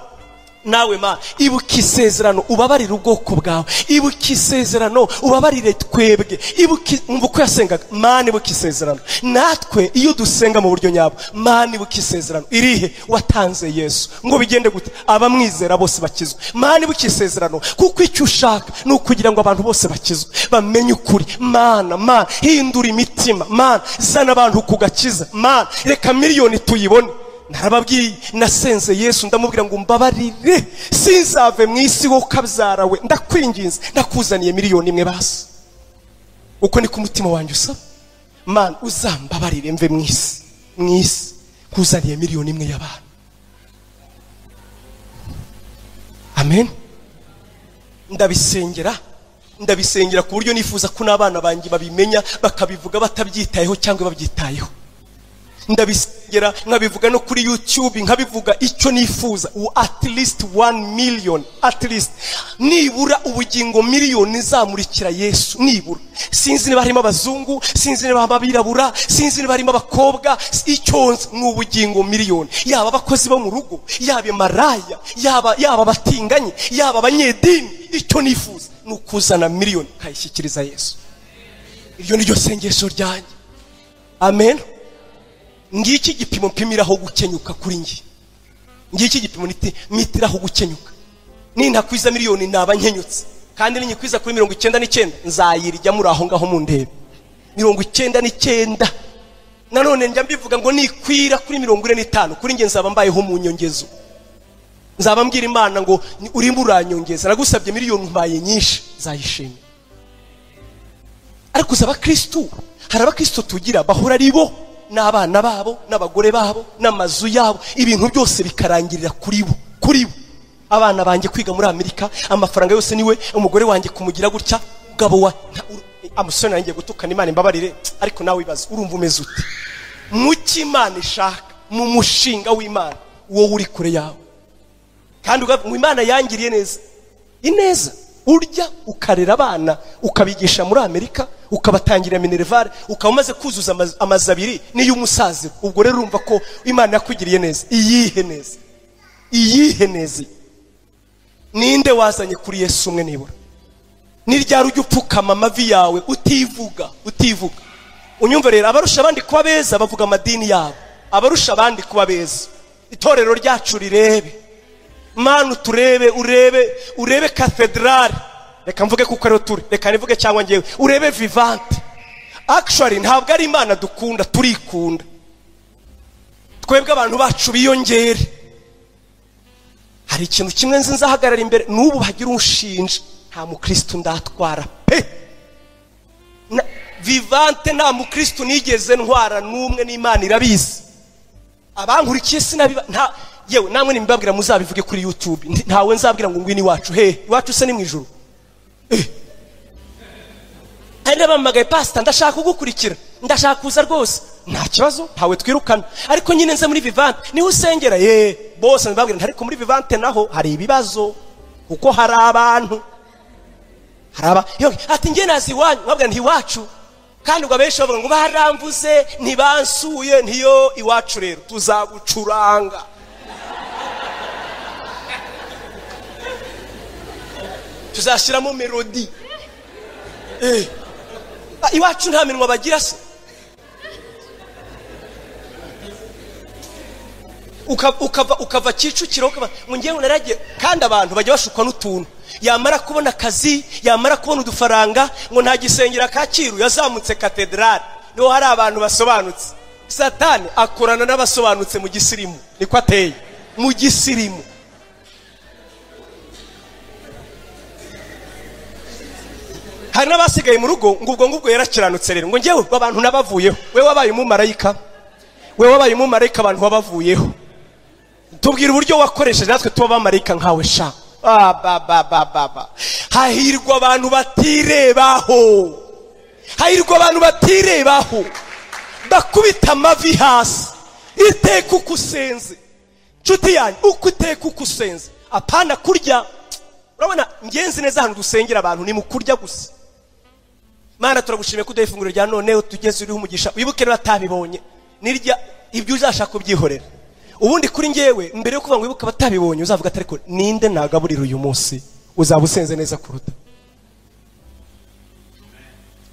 Nawe Mana ibuka isezerano ubabarire ubwoko bwawe, ibuka isezerano ubabarire twebwe, ibuka. Umva uko yasengaga, Mana ibuka isezerano. Natwe iyo dusenga mu buryo nyabwo, Mana ibuka isezerano irihe watanze Yesu ngo bigende gute abamwizera bose bakizwe. Mana ibuka isezerano, kuko icyo ushaka ni ukugira ngo abantu bose bakizwe, bamenye ukuri. Mana hindura imitima, Mana zana abantu kugakiza, Mana reka miliyoni tuyibone. Narababwiye nasenze Yesu ndamubwira ngo mbabarire, sinzave mu isi wo kabyara we, ndakwinginze ndakuzaniye miliyoni imwe basi. Uko ni ku mutima wanjye usaba, Mana uzambabarire mve mu isi kuzaniye miliyoni imwe y'abantu. Amen. Ndabisengera ku buryo nifuza ko n'abana banjye babimenya, bakabivuga batabyitayeho cyangwa babyitayeho. Ndabisengera nkabivuga no kuri YouTube, nkabivuga icyo nifuza, at least 1 million, at least nibura ubugingo miliyoni zamurikira Yesu. Nibura sinzi niba harimo abazungu, sinzi niba abirabura, sinzi niba harimo abakobwa, icyo n'ubugingo miliyoni, yaba abakozi bo mu rugo, yaba maraya, yaba batinganye, yaba abanyedini. Icyo nifuza nukuzana miliyoni kayishyikiriza Yesu. Iryo ni ryo sengesho ryanjye. Amen. Ngiki gipimo mpimiraho gukenyuka kuri ngi, ngiki gipimo mitiraho gukenyuka. Nintakwiza miliyoni naba nkenyutse, kandi ninyikwiza kuri 99 nzayirya muri aho ngaho mu ndebe 99. Nanone njya mbivuga ngo nikwira kuri 45 kuri nge nzaba mbayeho mu nyongezo. Nzaba mbwira Imana ngo urimba uranyongeza, nagusabye miliyoni mbaye nyinshi, nzayishimye. Ariko uzaba Kristo, hari abakristo tugira bahora ari bo n'abana babo n'abagore babo n'amazu yabo, ibintu byose bikarangirira kuri bo. Abana banjye kwiga muri Amerika, amafaranga yose niwe, umugore wanjye kumugira gutya, ugabo wa amusoni nanjye gutukana Imana imbabarire. Ariko nawe ibaze, urumva umeze ute mu cy'Imana ishaka, mu mushinga w'Imana wowe uri kure yawe? Kandi mu Imana yangiriye neza, ineza urya ukarera abana ukabigisha muri Amerika, ukabatangira minervare, ukamaze kuzuza amazabiri niyo umusazi. Ubwo rero urumva ko Imana yakugiriye neza. Iyihe neza ninde wazanye kuri Yesu umwe nibura? Niryari ujya upfukama amavi yawe utivuga? Unyumva rero, abarusha abandi kuba beza bavuga amadini yabo, abarusha abandi kuba beza. Itorero ryacu rirebe, Mana turebe, urebe cathedral. Reka mvuge kuko ari turi, reka nivuge cyangwa ngewe, urebe vivante. Actually ntabwo ari Imana dukunda, turikunda twebwe abantu bacu biyongere. Hari ikintu kimwe nzi nzahagarara imbere n'ubu hagira unshinja, nta mukristo ndatwara pe. Vivante nta mukristo nigeze ntwara n'umwe, n'Imana irabizi. Abankurikiye sinabiba nta yewe namwe nimbabwira muzabivuge kuri YouTube. Ntawe nzabwira ngo ngwini wacu, iwacu se ni mu ijuru. Ende bamagaye pastor, ndashaka kugukurikira, ndashaka kuza rwose, nta kibazo, ntawe twirukana. Ariko nyine nze muri Vivante niho usengera. Bose nbabwira ariko muri Vivante naho hari ibibazo, kuko hari abantu ati nge nazi wanyu, nkabwira nti iwacu. Kandi ubwo abenshi bavuga ngo baramvuze ntibansuye, ntiyo iwacu rero tuzashyiramo melody. Iwacu nta minwa bagira se. ukava Kicukiro ngo ngiye naragiye, kandi abantu bajya bashukwa n'utuntu. Yamara kubona akazi, yamara kubona udufaranga, ngo nta gisengera Kacyiru yazamutse katedrali. Niho hari abantu basobanutse. Satani akorana n'abasobanutse mu gisirimu, niko ateye mu gisirimu. Hari n'abasigaye mu rugo ngo ubwo yarakiranutse rero, ngo ngewe abantu nabavuyeho. We wabaye umumarayika, abantu wabavuyeho. Tubwira uburyo wakoresheje natwe tuba abamarayika nkawe sha. Hahirwa abantu batirebaho, bakubita amavi hasi. Iteka uko usenze nshuti yanjye, uko iteka uko usenze, apana kurya. Urabona ngenzi neza hano dusengera abantu ni mu kurya gusa. Mana turagushimiye ko ifunguro rya none tugeze uriho umugisha. Wibuke rero atabibonye nirya ibyo uzashaka kubyihorera. Ubundi kuri ngewe mbere yo kuvuga ngo wibuke abatabibonye uzavuga ati ariko ninde nagaburira uyu munsi, uzaba usenze neza kuruta.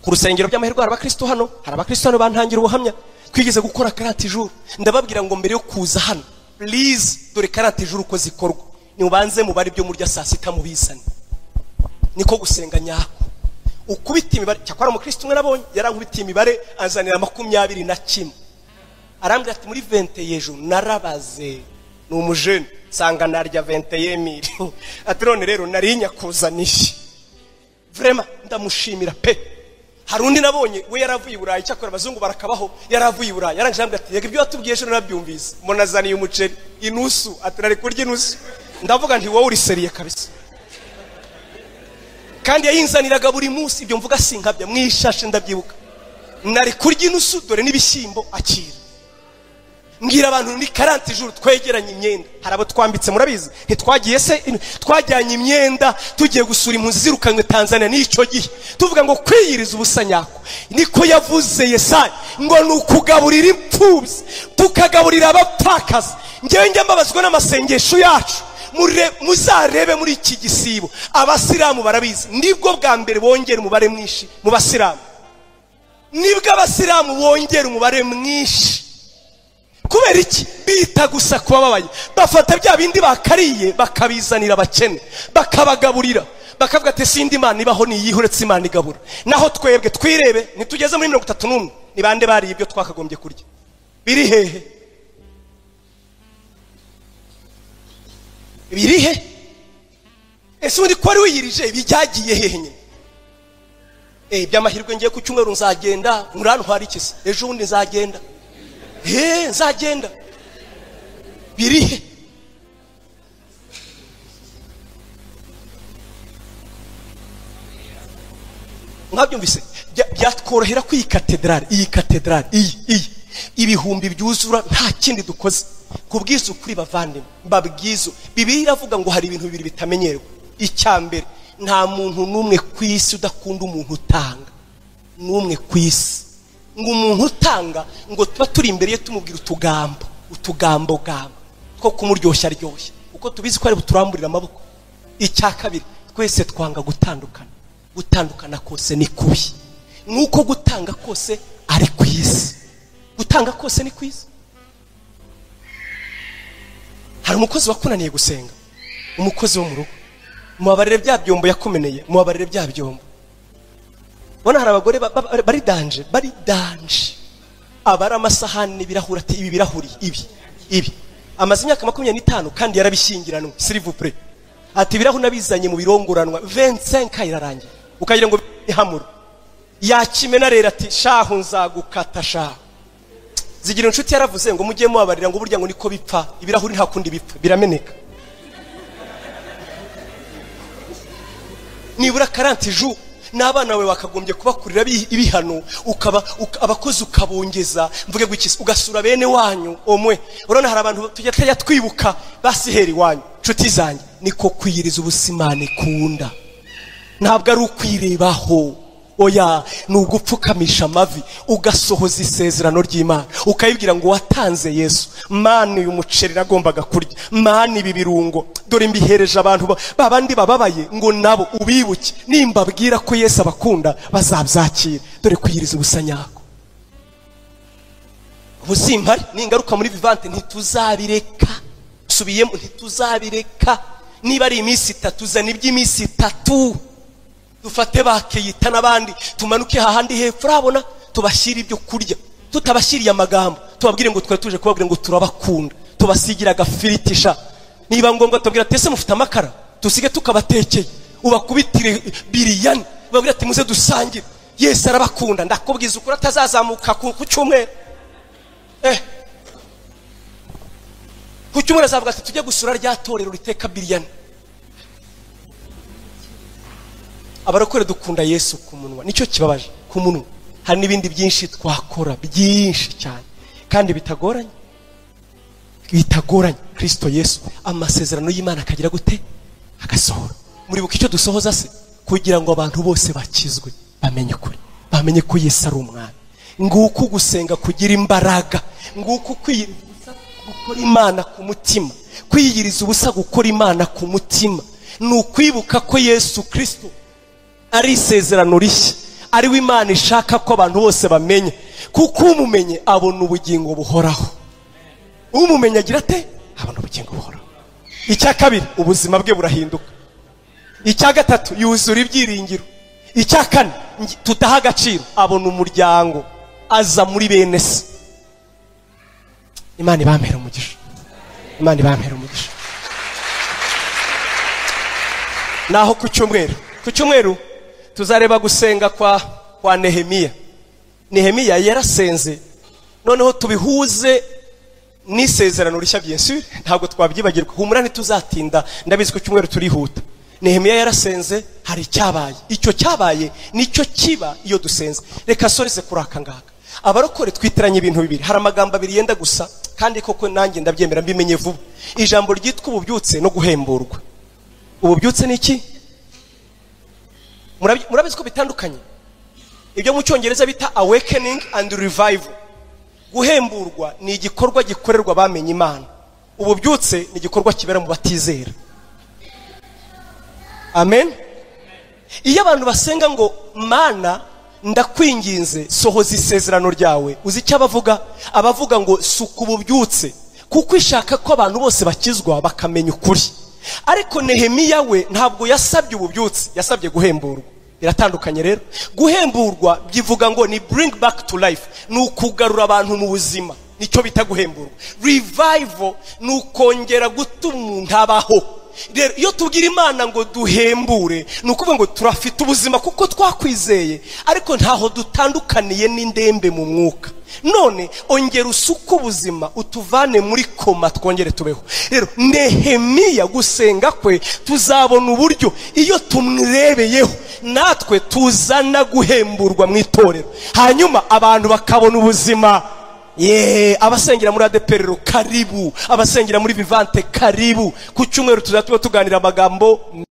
Ku rusengero by'amahirwe hari abakristo hano, bantangira ubuhamya. Twigeze gukora 40 jours. Ndababwira ngo mbere yo kuza hano, please dore 40 jours uko zikorwa, ni ubanze mu bari byo murya saa sita mu bisane. Niko gusenga nyako. Ukubita imibare, cyakora mu Kristo umwe nabonye yarankubita imibare anzanira 21. Arambwira ati muri 20 y'ejo narabaze, ni umujene sanga narya 21,000. Ati none rero narinya kuzaniye. Vraiment ndamushimira pe. Hari undi nabonye we yaravuye i Burayi, cyakora abazungu barakabaho, yaravuye i Burayi. Yarangije ati yega ibyo watubwiye ejo narabyumvise, monazaniye umuceri inusu, ati nari kurya inusu. Ndavuga nti wowe uri seriye kabisa. Kandi yayinzaniraga buri munsi, ibyo mvuga sinkabya mwishashe ndabyibuka. Nari kurya inusu dore n'ibishyimbo akira. Ngira abantu ni 40 jours twegeranye imyenda. Harabo twambitse murabizi, ntitwagiye se twajyanye imyenda tugiye gusura impunzi zirukanywe Tanzania n'ico gihe. Tuvuga ngo kwiyiriza ubusanyako. Niko yavuze Yesaya ngo nukugaburira impfubyi, tukagaburira abapfakazi. Ngewe njya mbabazwa n'amasengesho yacu. Muzarebe muri iki gisibo abasilamu barabizi, nibwo bwa mbere bongera umubare mwinshi mu basilamu. Nibwo abasilamu bongera umubare mwinshi. Kubera iki? Bita gusa kubabaye. Bafata bya bindi bakariye bakabizanira abakene, bakabagaburira, bakavuga ati sindi Imana ibaho niyihuretse Imana igabura. Naho twebwe twirebe, nitugeze muri 31 ni bande bari ibyo twakagombye kurya. Biri hehe? Birihe? Ese undi ko ari wiyirije bijyagiye hehe nyine? Byamahirwe ngiye ku cyumweru nzagenda, murantwara ikisi. Ejo undi nzagenda. Nzagenda. Birihe? Mwabyumvise? Byatworohera ku iyi katedrali, iyi ibihumbi byuzura nta kindi dukoze. Kubwiza ukuri bavandimwe, babwizo. Bibiliya iravuga ngo hari ibintu bibiri bitamenyerwa. Icyambere, nta muntu numwe kwisi udakunda umuntu utanga. Numwe kwisi. Ngo umuntu utanga ngo tuba turi imbere ye tumubwira utugambo two kumuryoshya ryoshya. Uko tubizi ko ari buturamburira amaboko. Icyakabiri, twese twanga gutandukana kose ni kubi. Nuko gutanga kose ari kwisi. Gutanga kose ni kwisi. Hari umukozi wakunaniye gusenga, umukozi wo mu rugo, mubabarire bya byombo yakumeneye, mubabarire bya byombo. Bona hari abagore bari danje. Abara amasahani n'ibirahuri, ati ibi birahuri ibi amaze imyaka 25 kandi yarabishyingiranwe, s'il vous plaît. Ati ibirahuri nabizanye mu birongoranwa 25 irarangiye. Ukagira ngo ihamura yakimena rero, ati shahu nzagukata shahu. Zigira inshuti yaravuze ngo mujye mubabarira ngo burya ngo niko bipfa, ibirahuri nta kundi bipfa, birameneka. Nibura 40 jours n'abana we wakagombye kubakurira ibihano, abakozi ukabongeza, mvuge gwikisi ugasura bene wanyu omwe. Urona hari abantu tujya twibuka basiheri wanyu. Nshuti zanjye, niko kwiyiriza ubusimane kunda. Ntabwo ari ukwirebaho. oya, ni ugupfukamisha amavi ugasohoza isezerano ry'Imana, ukayibwira ngo watanze Yesu, mani uyu muceri nagombaga kurya, mani ibi birungo dore mbihereje abantu babandi bababaye, ngo nabo ubibuke, nimbabwira ko Yesu abakunda bazabyakira, dore kwiyiriza ubusa nyako. Ubusimpari ningaruka muri Vivante ntituzabireka, subiyemo ntituzabireka. Niba ari iminsi 3 zana iby'iminsi 3, dufate bakeyita n'abandi tumanuke hahandi hepfo, urabona tubashyira ibyo kurya, tutabashyiriye amagambo, tubabwire ngo twari tuje kubabwira ngo turabakunda, tubasigira agafiritisha, niba ngombwa tubabwira tese mufite amakara tusige tukabatekeye, ubakubitire biriyani, ubabwira ati muze dusangire, Yesu arabakunda. Ndakubwiza ukuri atazazamuka ku cyumweru, ku cyumweru azavuga ati tujye gusura rya torero riteka biriyani. Abarokore dukunda Yesu ku munwa, nicyo kibabaje ku munwa. Hari n'ibindi byinshi twakora, byinshi cyane kandi bitagoranye, Kristo Yesu amasezerano y'Imana akagira gute, agasohora. Muri buka icyo dusohoza se, kugira ngo abantu bose bakizwe, bamenye kuri, bamenye ko Yesu ari umwana. Nguko gusenga kugira imbaraga, nguko kwiyiriza gukora Imana ku mutima, kwiyiriza ubusa gukora Imana ku mutima, ni ukwibuka ko Yesu Kristo ari isezerano rishya, ari we Imana ishaka ko abantu bose bamenye, kuko umumenye abona ubugingo buhoraho. Umumenye agira ate, abona ubugingo buhoraho. Icya kabiri, ubuzima bwe burahinduka. Icya gatatu, yuzura ibyiringiro. Icya kane, tutaha agaciro, abona umuryango, aza muri bene se. Imana ibampera umugisha, Imana ibampera umugisha. Naho ku cyumweru tuzareba gusenga kwa Nehemiya. Nehemiya yarasenze, noneho tubihuze n'isezerano rishya byinshi, ntabwo twabyibagirwa. Humura ntituzatinda, ndabizi ko cyumweru turihuta. Nehemiya yarasenze, hari cyabaye. Icyo cyabaye nicyo kiba iyo dusenze. Reka sorese kuraka ngaka. Abarokore twitiranye ibintu bibiri, hari amagambo abiri yenda gusa, kandi koko nanjye ndabyemera mbimenye vuba. Ijambo ryitwa ububyutse no guhemburwa. Ububyutse ni iki? Murabizi ko bitandukanye. Ibyo mu Cyongereza bita awakening and revival. Guhemburwa ni igikorwa gikorerwa bamenye Imana, ububyutse ni igikorwa kibera mu batizera. Amen. Iyo abantu basenga ngo Mana ndakwinginze sohoza isezerano ryawe, uzi icyo abavuga ngo suka ububyutse, kuko ishaka ko abantu bose bakizwa bakamenya ukuri. Ariko Nehemiya we ntabwo yasabye ububyutse, yasabye guhemburwa. Biratandukanye rero. Guhemburwa byivuga ngo ni bring back to life, ni ukugarura abantu mu buzima, nicyo bita guhemburwa. Revival ni ukongera gutuma umuntu abaho. Rero iyo tubwira Imana ngo duhembure, ni ukuvuga ngo turafite ubuzima kuko twakwizeye, ariko ntaho dutandukaniye n'indembe mu mwuka. None ongera usuka ubuzima, utuvane muri koma, twongere tubeho. Rero Nehemiya gusenga kwe tuzabona uburyo iyo tumwirebeyeho natwe tuzana guhemburwa mu itorero, hanyuma abantu bakabona ubuzima. Abasengera muri ADPR karibu, abasengera muri Vivante karibu. Ku cyumweru tuzatuba tuganira amagambo